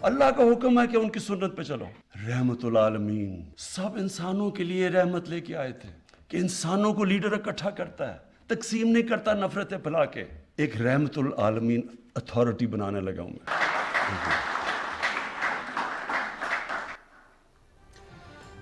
اللہ کا حکم ہے کہ ان کی سنت پہ چلو. رحمت العالمین سب انسانوں کے لیے رحمت لے کے آئے تھے کہ انسانوں کو لیڈر اکٹھا کرتا ہے, تقسیم نہیں کرتا نفرتیں پھیلا کے. ایک رحمت العالمین اتھارٹی بنانے لگا ہوں میں.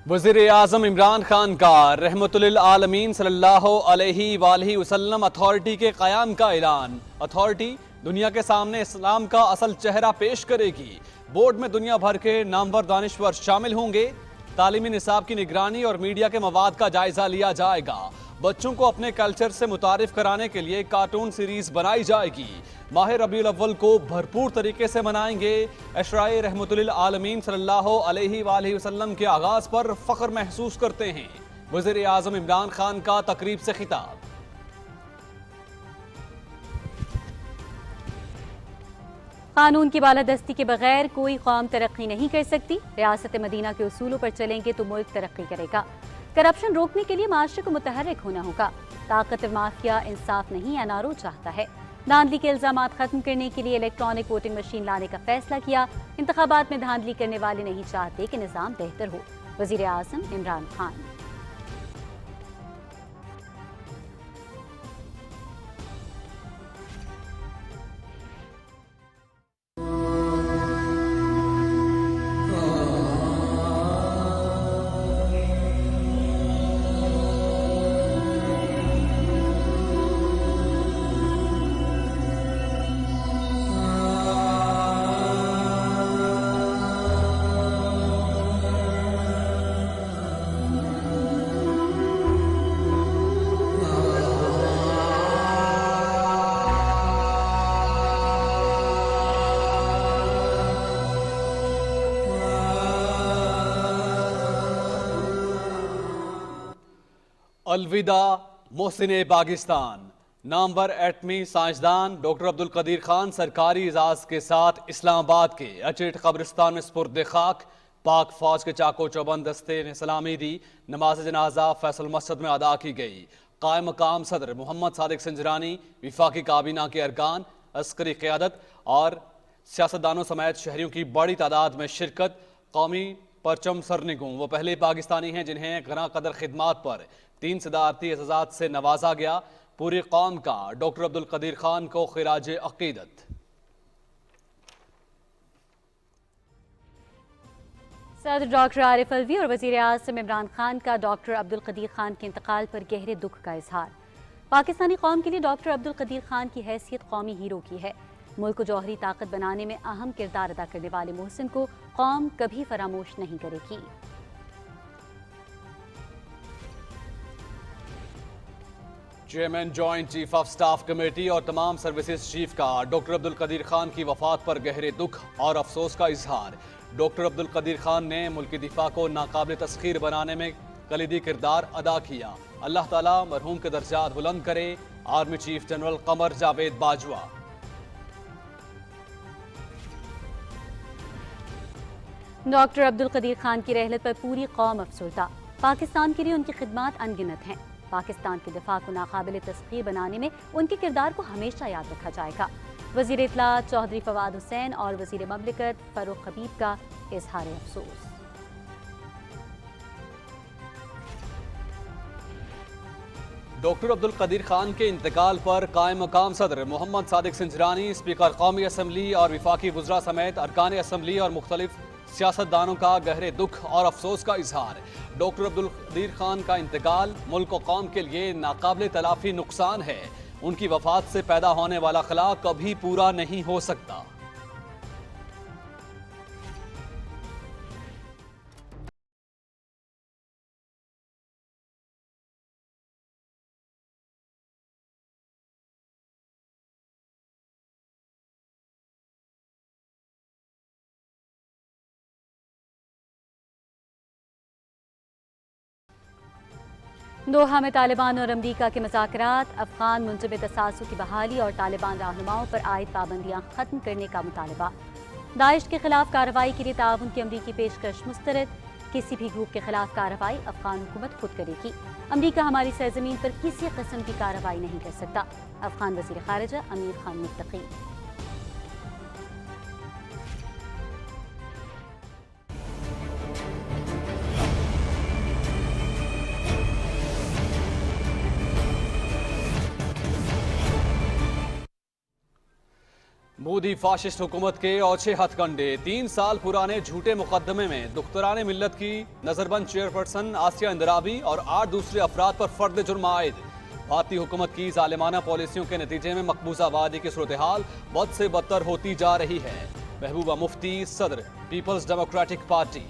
وزیر اعظم عمران خان کا رحمت للعالمین صلی اللہ علیہ وآلہ وسلم اتھارٹی کے قیام کا اعلان. اتھارٹی دنیا کے سامنے اسلام کا اصل چہرہ پیش کرے گی. بورڈ میں دنیا بھر کے نامور دانشور شامل ہوں گے. تعلیمی نصاب کی نگرانی اور میڈیا کے مواد کا جائزہ لیا جائے گا. بچوں کو اپنے کلچر سے متعارف کرانے کے لیے کارٹون سیریز بنائی جائے گی. ماہ ربیع الاول کو بھرپور طریقے سے منائیں گے. عشرائے رحمت للعالمین صلی اللہ علیہ وآلہ وسلم کے آغاز پر فخر محسوس کرتے ہیں. وزیر اعظم عمران خان کا تقریب سے خطاب. قانون کی بالادستی کے بغیر کوئی قوم ترقی نہیں کر سکتی. ریاست مدینہ کے اصولوں پر چلیں گے تو ملک ترقی کرے گا. کرپشن روکنے کے لیے معاشرے کو متحرک ہونا ہوگا. طاقت مافیا انصاف نہیں این آر او چاہتا ہے. دھاندلی کے الزامات ختم کرنے کے لیے الیکٹرانک ووٹنگ مشین لانے کا فیصلہ کیا. انتخابات میں دھاندلی کرنے والے نہیں چاہتے کہ نظام بہتر ہو. وزیر اعظم عمران خان. الوداع محسن پاکستان. نامور ایٹمی سائنسدان ڈاکٹر عبدالقدیر خان سرکاری اعزاز کے ساتھ اسلام آباد کے اچیٹ قبرستان میں سپرد خاک. پاک فوج کے چاقو چوبند دستے نے سلامی دی. نماز جنازہ فیصل مسجد میں ادا کی گئی. قائم مقام صدر محمد صادق سنجرانی, وفاقی کابینہ کے ارکان, عسکری قیادت اور سیاستدانوں سمیت شہریوں کی بڑی تعداد میں شرکت. قومی پرچم سرنگوں وہ پہلے پاکستانی ہیں جنہیں گراں قدر خدمات پر 3 صدارتی اعزازات سے نوازا گیا. پوری قوم کا ڈاکٹر عبدالقدیر خان کو خراج عقیدت. صدر ڈاکٹر عارف الوی اور وزیر اعظم عمران خان کا ڈاکٹر عبدالقدیر خان کے انتقال پر گہرے دکھ کا اظہار. پاکستانی قوم کے لیے ڈاکٹر عبدالقدیر خان کی حیثیت قومی ہیرو کی ہے. ملک کو جوہری طاقت بنانے میں اہم کردار ادا کرنے والے محسن کو قوم کبھی فراموش نہیں کرے گی. Chairman joint chief of staff committee اور تمام سروسز چیف کا ڈاکٹر عبدالقدیر خان کی وفات پر گہرے دکھ اور افسوس کا اظہار. ڈاکٹر عبدالقدیر خان نے ملکی دفاع کو ناقابل تسخیر بنانے میں کلیدی کردار ادا کیا. اللہ تعالیٰ مرحوم کے درجات بلند کرے. Army chief general Qamar Javed Bajwa. Doctor Abdul Qadeer Khan کی رحلت پر پوری قوم افسردہ. پاکستان کے لیے ان کی خدمات انگنت ہیں. پاکستان کے دفاع کو ناقابل تسخیر بنانے میں ان کے کردار کو ہمیشہ یاد رکھا جائے گا. وزیر اطلاعات چودھری فواد حسین اور وزیر مملکت فاروق حبیب کا اظہار افسوس. ڈاکٹر عبدالقدیر خان کے انتقال پر قائم مقام صدر محمد صادق سنجرانی, اسپیکر قومی اسمبلی اور وفاقی وزراء سمیت ارکان اسمبلی اور مختلف سیاستدانوں کا گہرے دکھ اور افسوس کا اظہار. ڈاکٹر عبدالقدیر خان کا انتقال ملک و قوم کے لیے ناقابل تلافی نقصان ہے. ان کی وفات سے پیدا ہونے والا خلا کبھی پورا نہیں ہو سکتا. دوحہ میں طالبان اور امریکہ کے مذاکرات. افغان منجمد اثاثوں کی بحالی اور طالبان رہنماؤں پر عائد پابندیاں ختم کرنے کا مطالبہ. داعش کے خلاف کارروائی کے لیے تعاون کی امریکی پیشکش مسترد. کسی بھی گروپ کے خلاف کارروائی افغان حکومت خود کرے گی. امریکہ ہماری سرزمین پر کسی قسم کی کارروائی نہیں کر سکتا. افغان وزیر خارجہ امیر خان متقی. مودی فاشسٹ حکومت کے اوچھے ہتھ کنڈے 3 سال پرانے جھوٹے مقدمے میں دختران ملت کی نظربند چیئرپرسن آسیہ اندرابی اور 8 دوسرے افراد پر فرد جرم عائد۔ بھارتی حکومت کی ظالمانہ پالیسیوں کے نتیجے میں مقبوضہ وادی کی صورتحال بد سے بدتر ہوتی جا رہی ہے۔ محبوبہ مفتی، صدر پیپلز ڈیموکریٹک پارٹی۔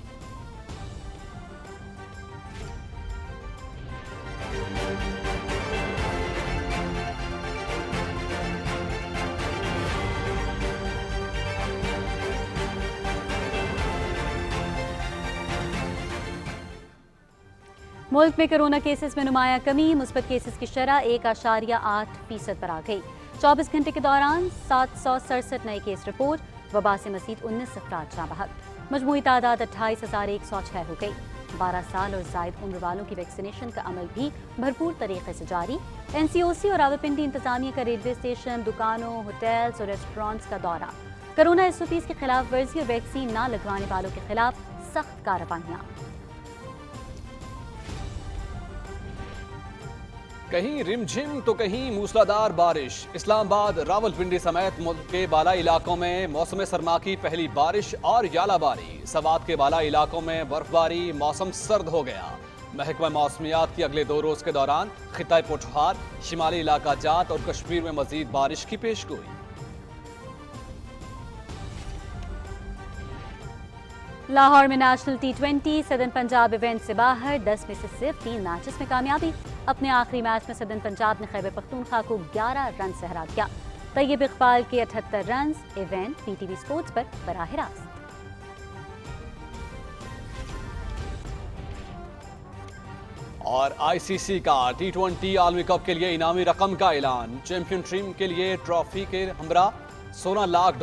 ملک میں کرونا کیسز میں نمایاں کمی، مثبت کیسز کی شرح 1.8% پر آ گئی۔ 24 گھنٹے کے دوران 767 نئے کیس رپورٹ، وبا سے مزید 19 افراد جاں بحق، مجموعی تعداد 28,106 ہو گئی۔ 12 سال اور زائد عمر والوں کی ویکسینیشن کا عمل بھی بھرپور طریقے سے جاری۔ NCOC اور راولپنڈی انتظامیہ کا ریلوے اسٹیشن، دکانوں، ہوٹلز اور ریسٹورانٹس کا دورہ۔ کرونا SOPs کی خلاف ورزی اور ویکسین نہ لگوانے والوں کے خلاف سخت کارروائیاں۔ کہیں رم جھم تو کہیں موسلادھار بارش۔ اسلام آباد، راولپنڈی سمیت ملک کے بالائی علاقوں میں موسم سرما کی پہلی بارش اور ژالہ باری۔ سوات کے بالائی علاقوں میں برف باری، موسم سرد ہو گیا۔ محکمہ موسمیات کی اگلے 2 روز کے دوران خطۂ پوٹھوہار، شمالی علاقہ جات اور کشمیر میں مزید بارش کی پیشگوئی۔ لاہور میں national T20 southern Punjab event سے باہر، 10 میں سے صرف 3 میچز میں کامیابی۔ اپنے آخری میچ میں سدرن پنجاب نے خیبر پختونخوا کو 11 رن سے ہرا دیا۔ طیب اقبال کے 78 رنز۔ ایونٹ PTV سپورٹس پر براہ راست۔ اور ICC کا T20 عالمی کپ کے لیے انعامی رقم کا اعلان۔ چیمپئن ٹیم کے لیے ٹرافی کے ہمراہ $16 لاکھ،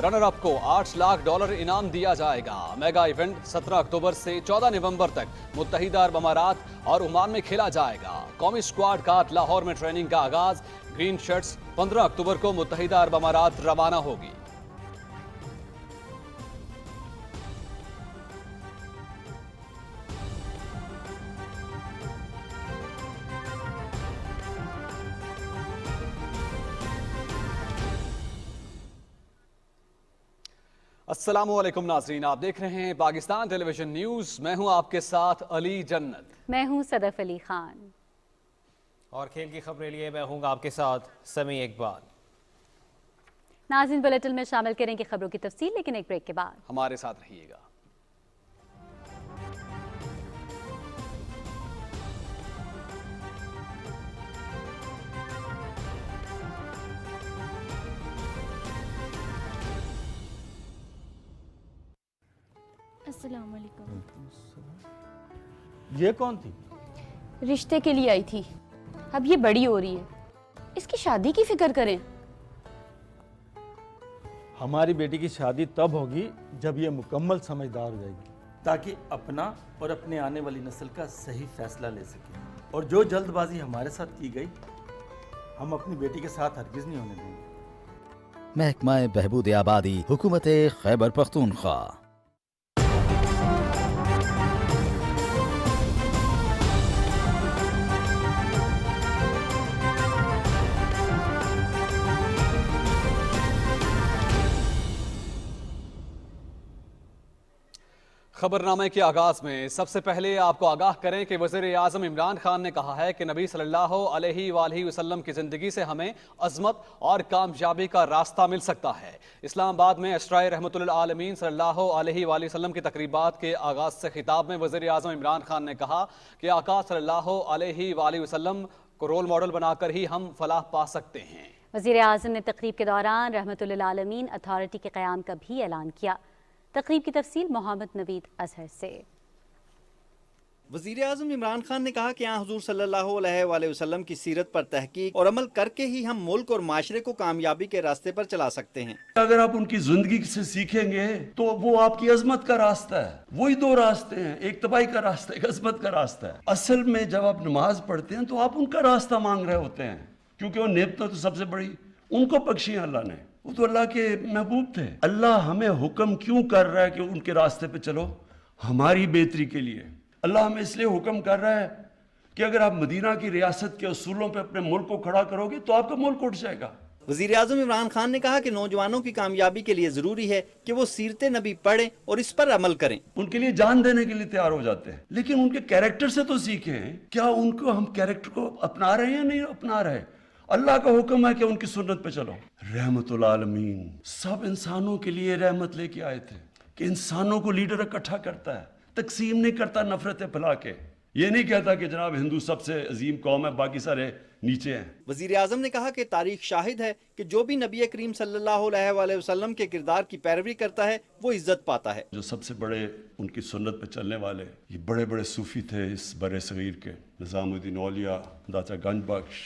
رنر اپ کو $8 لاکھ انعام دیا جائے گا۔ میگا ایونٹ 17 اکتوبر سے 14 نومبر تک متحدہ عرب امارات اور عمان میں کھیلا جائے گا۔ قومی اسکواڈ کا لاہور میں ٹریننگ کا آغاز۔ گرین شرٹس 15 اکتوبر کو متحدہ عرب امارات روانہ ہوگی۔ السلام علیکم ناظرین، آپ دیکھ رہے ہیں پاکستان ٹیلی ویژن نیوز۔ میں ہوں آپ کے ساتھ علی جنت۔ میں ہوں صدف علی خان۔ اور کھیل کی خبریں لیے میں ہوں آپ کے ساتھ سمیع اقبال۔ ناظرین، بلیٹن میں شامل کریں گے خبروں کی تفصیل، لیکن ایک بریک کے بعد ہمارے ساتھ رہیے گا۔ السلام علیکم۔ یہ کون تھی؟ رشتے کے لیے آئی تھی، اب یہ بڑی ہو رہی ہے، اس کی شادی کی فکر کریں۔ ہماری بیٹی کی شادی تب ہوگی جب یہ مکمل سمجھدار ہو جائے گی، تاکہ اپنا اور اپنے آنے والی نسل کا صحیح فیصلہ لے سکے۔ اور جو جلد بازی ہمارے ساتھ کی گئی، ہم اپنی بیٹی کے ساتھ ہرگز نہیں ہونے دیں گے۔ محکمہ بہبود آبادی، حکومت خیبر پختونخوا۔ خبرنامے کے آغاز میں سب سے پہلے آپ کو آگاہ کریں کہ وزیر اعظم عمران خان نے کہا ہے کہ نبی صلی اللہ علیہ وآلہ وسلم کی زندگی سے ہمیں عظمت اور کامیابی کا راستہ مل سکتا ہے۔ اسلام آباد میں اسرائے رحمت للعالمین صلی اللہ علیہ وآلہ وسلم کی تقریبات کے آغاز سے خطاب میں وزیر اعظم عمران خان نے کہا کہ آقا صلی اللہ علیہ وآلہ وسلم کو رول ماڈل بنا کر ہی ہم فلاح پا سکتے ہیں۔ وزیر اعظم نے تقریب کے دوران رحمت للعالمین اتھارٹی کے قیام کا بھی اعلان کیا۔ تقریب کی تفصیل محمد نوید اظہر سے۔ وزیر اعظم عمران خان نے کہا کہ حضور صلی اللہ علیہ وآلہ وسلم کی سیرت پر تحقیق اور عمل کر کے ہی ہم ملک اور معاشرے کو کامیابی کے راستے پر چلا سکتے ہیں۔ اگر آپ ان کی زندگی سے سیکھیں گے تو وہ آپ کی عظمت کا راستہ ہے۔ وہی 2 راستے ہیں، ایک تباہی کا راستہ، ایک عظمت کا راستہ ہے۔ اصل میں جب آپ نماز پڑھتے ہیں تو آپ ان کا راستہ مانگ رہے ہوتے ہیں، کیونکہ وہ نعمتیں تو سب سے بڑی ان کو بخشی ہیں اللہ نے، وہ تو اللہ کے محبوب تھے۔ اللہ ہمیں حکم کیوں کر رہا ہے کہ ان کے راستے پہ چلو؟ ہماری بہتری کے لیے۔ اللہ ہمیں اس لیے حکم کر رہا ہے کہ اگر آپ مدینہ کی ریاست کے اصولوں پہ اپنے ملک کو کھڑا کرو گے تو آپ کا ملک اٹھ جائے گا۔ वज़ीर आज़म इमरान खान ने कहा कि नौजवानों की कामयाबी के लिए जरूरी है कि वो सीरत नबी पढ़ें और इस पर अमल करें। उनके लिए जान देने के लिए तैयार हो जाते हैं, लेकिन उनके कैरेक्टर से तो सीखें। क्या उनको हम कैरेक्टर को अपना रहे हैं या नहीं अपना रहे? अल्लाह का हुक्म है कि उनकी सुन्नत पे चलो। रहमतुल आलमीन सब इंसानों के लिए रहमत लेके आए थे कि इंसानों को लीडर इकट्ठा करता है, तकसीम नहीं करता नफरतें फैला के। ये नहीं कहता कि जनाब हिंदू सबसे अजीम कौम है, बाकी सारे नीचे हैं। वज़ीर आज़म ने कहा कि तारीख शाहिद है कि जो भी नबी करीम सल्लल्लाहु अलैहि वसल्लम के किरदार की पैरवी करता है वो इज्जत पाता है। जो सबसे बड़े उनकी सुन्नत पे चलने वाले ये बड़े बड़े सूफी थे इस बड़े सगीर के, निज़ामुद्दीन औलिया, दाता गंज बख्श,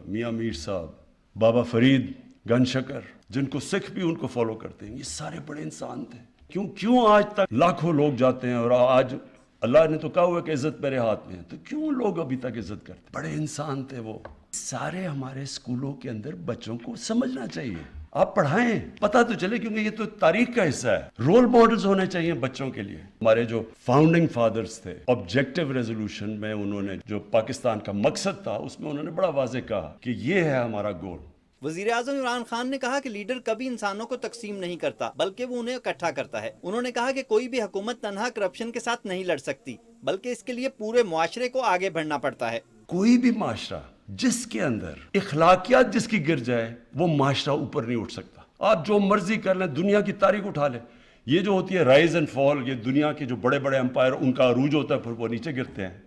मियाँ मीर साहब, बाबा फरीद गंज शकर, जिनको सिख भी उनको फॉलो करते हैं, ये सारे बड़े इंसान थे। क्यों आज तक लाखों लोग जाते हैं और आज अल्लाह ने तो कहा हुआ कि इज्जत मेरे हाथ में है, तो क्यों लोग अभी तक इज्जत करते? बड़े इंसान थे वो। सारे हमारे स्कूलों के अंदर बच्चों को समझना चाहिए, आप पढ़ाएं, पता तो चले, क्योंकि ये तो तारीख का हिस्सा है। रोल मॉडल्स होने चाहिए बच्चों के लिए। हमारे जो फाउंडिंग फादर्स थे, ऑब्जेक्टिव रेजोल्यूशन में उन्होंने जो पाकिस्तान का मकसद था उसमें उन्होंने बड़ा वाज़ेह कहा कि ये है हमारा गोल। वज़ीर आज़म इमरान खान ने कहा कि लीडर कभी इंसानों को तकसीम नहीं करता बल्कि वो उन्हें इकट्ठा करता है। उन्होंने कहा कि कोई भी हुकूमत तन्हा करप्शन के साथ नहीं लड़ सकती, बल्कि इसके लिए पूरे मुआशरे को आगे बढ़ना पड़ता है। कोई भी माशरा जिसके अंदर इखलाकियात जिसकी गिर जाए वो माशरा ऊपर नहीं उठ सकता। आप जो मर्जी कर लें, दुनिया की तारीख उठा लें, ये जो होती है राइज एंड फॉल, ये दुनिया के जो बड़े बड़े एम्पायर उनका अरूज होता है, फिर वो नीचे गिरते हैं।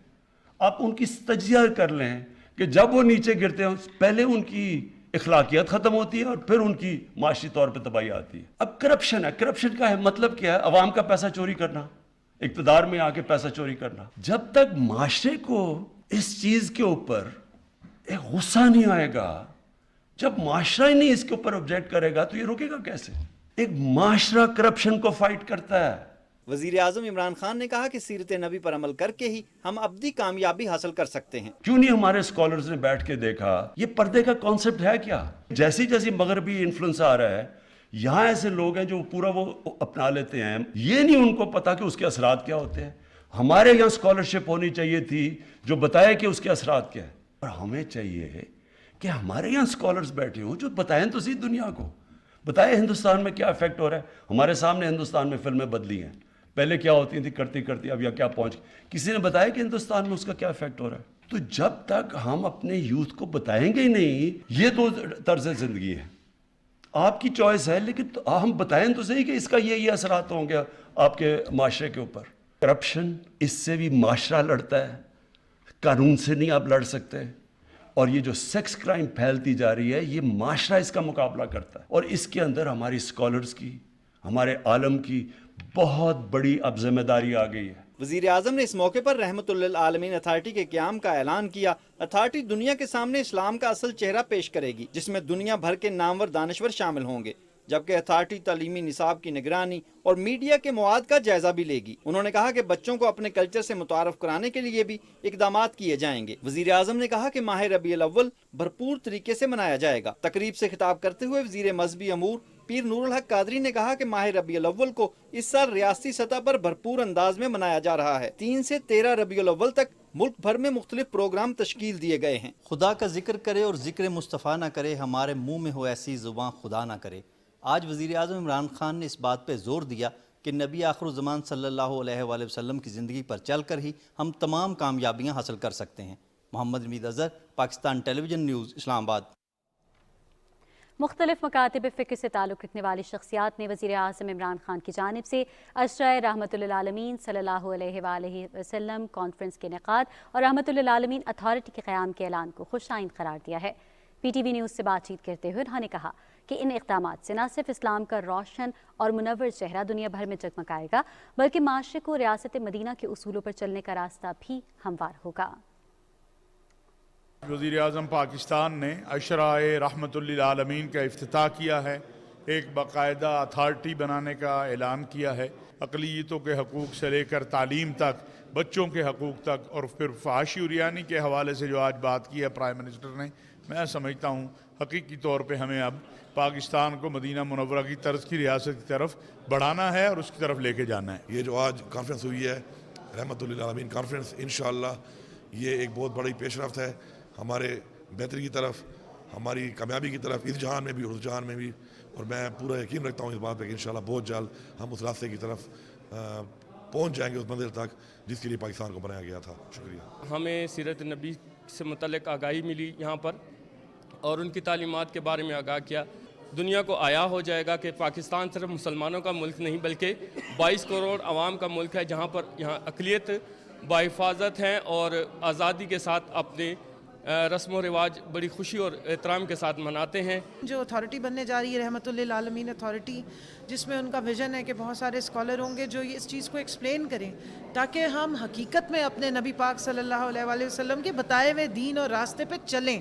आप उनकी तजिया कर लें कि जब वो नीचे गिरते हैं पहले उनकी इखलाकियत ख़त्म होती है और फिर उनकी माशी तौर पर तबाही आती है। अब करप्शन है, करप्शन का है मतलब क्या है? अवाम का पैसा चोरी करना, इक़्तिदार में आके पैसा चोरी करना। जब तक माशरे को इस चीज़ के ऊपर एक गुस्सा नहीं आएगा, जब माशरा ही नहीं इसके ऊपर ऑब्जेक्ट करेगा तो ये रुकेगा कैसे? एक माशरा करप्शन को फाइट करता है। वज़ीर आज़म इमरान खान ने कहा कि सीरत नबी पर अमल करके ही हम अब्दी कामयाबी हासिल कर सकते हैं। क्यों नहीं हमारे स्कॉलर्स ने बैठ के देखा ये पर्दे का कॉन्सेप्ट है क्या? जैसी जैसी मगरबी इन्फ्लुएंस आ रहा है, यहाँ ऐसे लोग हैं जो पूरा वो अपना लेते हैं, ये नहीं उनको पता कि उसके असरात क्या होते हैं। हमारे यहाँ स्कॉलरशिप होनी चाहिए थी जो बताए कि उसके असरात क्या है, और हमें चाहिए कि हमारे यहाँ स्कॉलर्स बैठे हों जो बताएं तो सही दुनिया को, बताए हिंदुस्तान में क्या इफेक्ट हो रहा है। हमारे सामने हिंदुस्तान में फिल्में बदली हैं, पहले क्या होती थी करती करती अब या क्या पहुंच, किसी ने बताया कि हिंदुस्तान में उसका क्या इफेक्ट हो रहा है? तो जब तक हम अपने यूथ को बताएंगे ही नहीं, ये तो तर्ज जिंदगी है, आपकी चॉइस है, लेकिन तो हम बताएं तो सही कि इसका ये असरात होंगे आपके माशरे के ऊपर। करप्शन, इससे भी माशरा लड़ता है, कानून से नहीं आप लड़ सकते। और ये जो सेक्स क्राइम फैलती जा रही है, ये माशरा इसका मुकाबला करता है, और इसके अंदर हमारी स्कॉलर्स की, हमारे आलम की बहुत बड़ी अब जिम्मेदारी आ गई है। वज़ीर आज़म ने इस मौके पर रहमतुल्लिल आलमीन अथॉरिटी के क़याम का ऐलान किया। अथॉरिटी दुनिया के सामने इस्लाम का असल चेहरा पेश करेगी, जिसमें दुनिया भर के नामवर दानश्वर शामिल होंगे, जबकि अथॉरिटी तालीमी निसाब की निगरानी और मीडिया के मवाद का जायजा भी लेगी। उन्होंने कहा कि बच्चों को अपने कल्चर से मुतारफ कराने के लिए भी इकदामात किए जाएंगे। वज़ीर आज़म ने कहा कि माह रबीउल अव्वल भरपूर तरीके से मनाया जाएगा। तकरीब से खिताब करते हुए वज़ीर मज़हबी अमूर पीर नूरुल हक कादरी ने कहा कि माह रबीउल अव्वल को इस साल रियासती सतह पर भरपूर अंदाज में मनाया जा रहा है। 3 से 13 रबीउल अव्वल तक मुल्क भर में मुख्तलिफ प्रोग्राम तश्कील दिए गए हैं। खुदा का जिक्र करे और जिक्र मुस्तफ़ा न करे, हमारे मुँह में हो ऐसी ज़ुबान खुदा न करे। आज वज़ीर आज़म इमरान खान ने इस बात पर जोर दिया कि नबी आखिरुज़्ज़मान सल्लल्लाहु अलैहि वसल्लम की ज़िंदगी पर चल कर ही हम तमाम कामयाबियाँ हासिल कर सकते हैं। Muhammad Hamid Azhar, Pakistan television news, Islamabad. मुख्तलिफ मकातिब फ़िक्र से ताल्लुक़ रखने वाली शख्सियात ने वज़ीर आज़म इमरान खान की जानिब से अशराए रहमतुल्लिल आलमीन सल्लल्लाहु अलैहि वसल्लम कॉन्फ्रेंस के इनेक़ाद और रहमतुल्लिल आलमीन अथॉरिटी के क़याम के ऐलान को खुशाइन करार दिया है। PTV न्यूज़ से बातचीत करते हुए उन्होंने कहा कि इन इक़दामात से न सिर्फ इस्लाम का रोशन और मुनव्वर चेहरा दुनिया भर में जगमगाएगा, बल्कि माशरे को रियासत मदीना के उसूलों पर चलने का रास्ता भी हमवार होगा। वज़ीर आज़म पाकिस्तान ने अशराए रहमतुल्लिल आलमीन का इफ्तिताह किया है, एक बाकायदा अथॉरिटी बनाने का ऐलान किया है। अक़लियतों के हकूक़ से लेकर तालीम तक, बच्चों के हकूक़ तक, और फिर फ़हाशी उरियानी के हवाले से जो आज बात की है प्राइम मिनिस्टर ने, मैं समझता हूँ हकीकी तौर पे हमें अब पाकिस्तान को मदीना मुनव्वरा की तर्ज की रियासत की तरफ बढ़ाना है और उसकी तरफ लेके जाना है। ये जो आज कॉन्फ्रेंस हुई है रहमतुल्लिल आलमीन कॉन्फ्रेंस, इंशाअल्लाह ये एक बहुत बड़ी पेशरफ्त है हमारे बेहतरी की तरफ। ہماری کامیابی کی طرف اس جہان میں بھی اور اس جہان میں بھی. اور میں پورا یقین رکھتا ہوں اس بات پہ کہ انشاءاللہ بہت جلد ہم اس راستے کی طرف پہنچ جائیں گے, اس منزل تک جس کے لیے پاکستان کو بنایا گیا تھا. شکریہ. ہمیں سیرت نبی سے متعلق آگاہی ملی یہاں پر اور ان کی تعلیمات کے بارے میں آگاہ کیا. دنیا کو آیا ہو جائے گا کہ پاکستان صرف مسلمانوں کا ملک نہیں بلکہ 22 کروڑ عوام کا ملک ہے, جہاں پر یہاں اقلیت باحفاظت ہیں اور آزادی کے ساتھ اپنے رسم و رواج بڑی خوشی اور احترام کے ساتھ مناتے ہیں. جو اتھارٹی بننے جا رہی ہے رحمت للعالمین اتھارٹی, جس میں ان کا ویژن ہے کہ بہت سارے اسکالر ہوں گے جو اس چیز کو ایکسپلین کریں تاکہ ہم حقیقت میں اپنے نبی پاک صلی اللہ علیہ وآلہ وسلم کے بتائے ہوئے دین اور راستے پہ چلیں.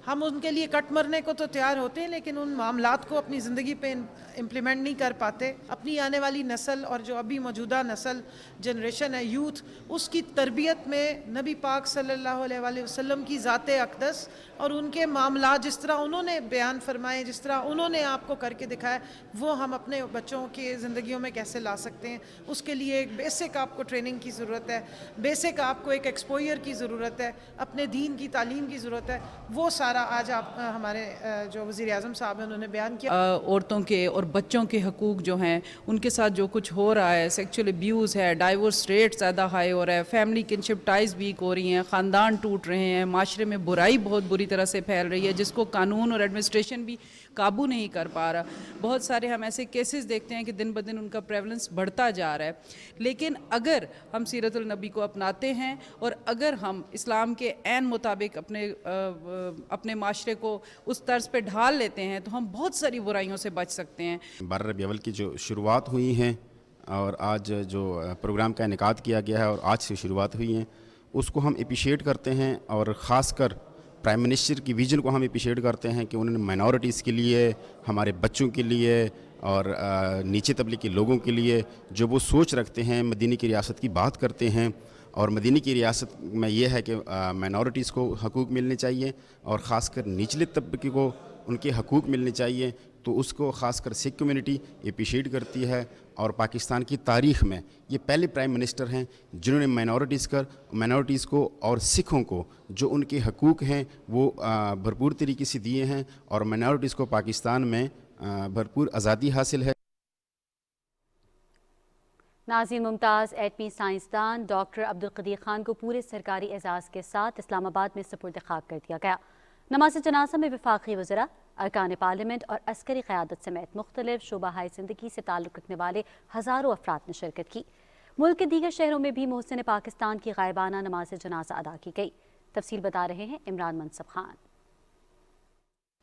ہم ان کے لیے کٹ مرنے کو تو تیار ہوتے ہیں لیکن ان معاملات کو اپنی زندگی پہ امپلیمنٹ نہیں کر پاتے. اپنی آنے والی نسل اور جو ابھی موجودہ نسل جنریشن ہے یوتھ, اس کی تربیت میں نبی پاک صلی اللہ علیہ وآلہ وسلم کی ذات اقدس اور ان کے معاملات جس طرح انہوں نے بیان فرمائے, جس طرح انہوں نے آپ کو کر کے دکھایا, وہ ہم اپنے بچوں کی زندگیوں میں کیسے لا سکتے ہیں. اس کے لیے ایک بیسک آپ کو ٹریننگ کی ضرورت ہے, بیسک آپ کو ایک ایکسپوئر کی ضرورت ہے, اپنے دین کی تعلیم کی ضرورت ہے. وہ سارا آج آپ ہمارے جو وزیر اعظم صاحب ہیں انہوں نے بیان کیا. عورتوں کے اور بچوں کے حقوق جو ہیں ان کے ساتھ جو کچھ ہو رہا ہے, سیکچول ابیوز ہے, ڈائیورس ریٹ زیادہ ہائی ہو رہا ہے, فیملی کنشپ ٹائز ویک ہو رہی ہیں, خاندان ٹوٹ رہے ہیں, معاشرے میں برائی بہت بری طرح سے پھیل رہی ہے جس کو قانون اور ایڈمنسٹریشن بھی قابو نہیں کر پا رہا. بہت سارے ہم ایسے کیسز دیکھتے ہیں کہ دن بدن ان کا پریولنس بڑھتا جا رہا ہے. لیکن اگر ہم سیرت النبی کو اپناتے ہیں اور اگر ہم اسلام کے عین مطابق اپنے معاشرے کو اس طرز پہ ڈھال لیتے ہیں تو ہم بہت ساری برائیوں سے بچ سکتے ہیں. 12 ربیع الاول کی جو شروعات ہوئی ہیں اور آج جو پروگرام کا انعقاد کیا گیا ہے اور آج سے شروعات ہوئی ہیں اس کو ہم اپریشیٹ کرتے ہیں, اور خاص کر پرائم منسٹر کی ویژن کو ہم اپریشیٹ کرتے ہیں کہ انہوں نے مائنورٹیز کے لیے, ہمارے بچوں کے لیے اور نیچے طبقے کے لوگوں کے لیے جو وہ سوچ رکھتے ہیں, مدینہ کی ریاست کی بات کرتے ہیں. اور مدینہ کی ریاست میں یہ ہے کہ مائنورٹیز کو حقوق ملنے چاہیے اور خاص کر نچلے طبقے کو ان کے حقوق ملنے چاہیے. تو اس کو خاص کر سکھ کمیونٹی اپریشیٹ کرتی ہے, اور پاکستان کی تاریخ میں یہ پہلے پرائم منسٹر ہیں جنہوں نے مائنورٹیز کو اور سکھوں کو جو ان کے حقوق ہیں وہ بھرپور طریقے سے دیے ہیں, اور مائنورٹیز کو پاکستان میں بھرپور آزادی حاصل ہے. ناظرین, ممتاز ایٹمی سائنسدان ڈاکٹر عبدالقدیر خان کو پورے سرکاری اعزاز کے ساتھ اسلام آباد میں سپرد خاک کر دیا گیا. نماز جنازہ میں وفاقی وزراء, ارکان پارلیمنٹ اور عسکری قیادت سمیت مختلف شعبہ زندگی سے تعلق رکھنے والے ہزاروں افراد نے شرکت کی. ملک کے دیگر شہروں میں بھی محسن پاکستان کی غائبانہ نماز جنازہ ادا کی گئی. تفصیل بتا رہے ہیں عمران منصب خان.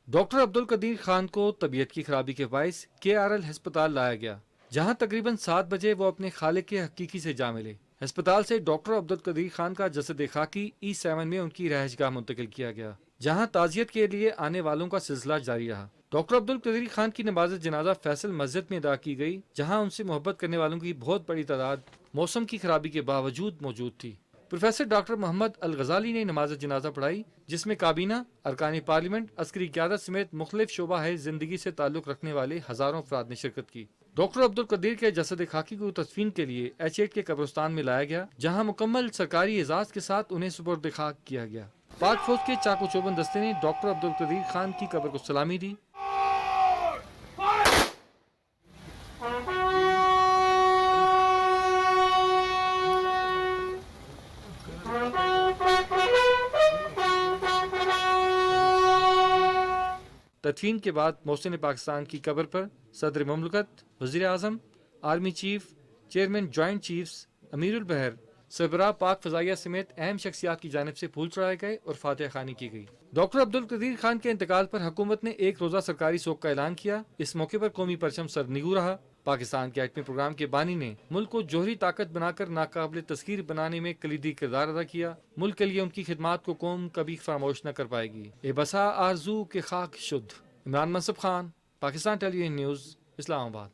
ڈاکٹر عبدالقدیر خان کو طبیعت کی خرابی کے باعث KRL ہسپتال لایا گیا, جہاں تقریباً 7 بجے وہ اپنے خالق کے حقیقی سے جا ملے. ہسپتال سے ڈاکٹر عبدالقدیر خان کا جسد خاکی E7 میں ان کی رہائش گاہ منتقل کیا گیا, جہاں تعزیت کے لیے آنے والوں کا سلسلہ جاری رہا. ڈاکٹر عبدالقدیر خان کی نماز جنازہ فیصل مسجد میں ادا کی گئی, جہاں ان سے محبت کرنے والوں کی بہت بڑی تعداد موسم کی خرابی کے باوجود موجود تھی. پروفیسر ڈاکٹر محمد الغزالی نے نماز جنازہ پڑھائی, جس میں کابینہ, ارکان پارلیمنٹ, عسکری قیادت سمیت مختلف شعبہ زندگی سے تعلق رکھنے والے ہزاروں افراد نے شرکت کی. ڈاکٹر عبدالقدیر کے جسد خاکی کو تدفین کے لیے H8 کے قبرستان میں لایا گیا, جہاں مکمل سرکاری اعزاز کے ساتھ انہیں سپرد خاک کیا گیا. پاک فوج کے چاق و چوبند دستے نے ڈاکٹر عبدالقدیر خان کی قبر کو سلامی دی. تدفین کے بعد محسن پاکستان کی قبر پر صدر مملکت, وزیر اعظم, army chief, chairman joint chiefs, امیر البحر, سربراہ پاک فضائیہ سمیت اہم شخصیات کی جانب سے پھول چڑھائے گئے اور فاتحہ خوانی کی گئی. ڈاکٹر عبدالقدیر خان کے انتقال پر حکومت نے 1 روزہ سرکاری سوگ کا اعلان کیا. اس موقع پر قومی پرچم سرنگو رہا. پاکستان کے ایٹمی پروگرام کے بانی نے ملک کو جوہری طاقت بنا کر ناقابل تسخیر بنانے میں کلیدی کردار ادا کیا. ملک کے لیے ان کی خدمات کو قوم کبھی فراموش نہ کر پائے گی. اے بسا آرزو کے خاک شد. عمران منصب خان, پاکستان ٹیلی ویژن نیوز, اسلام آباد.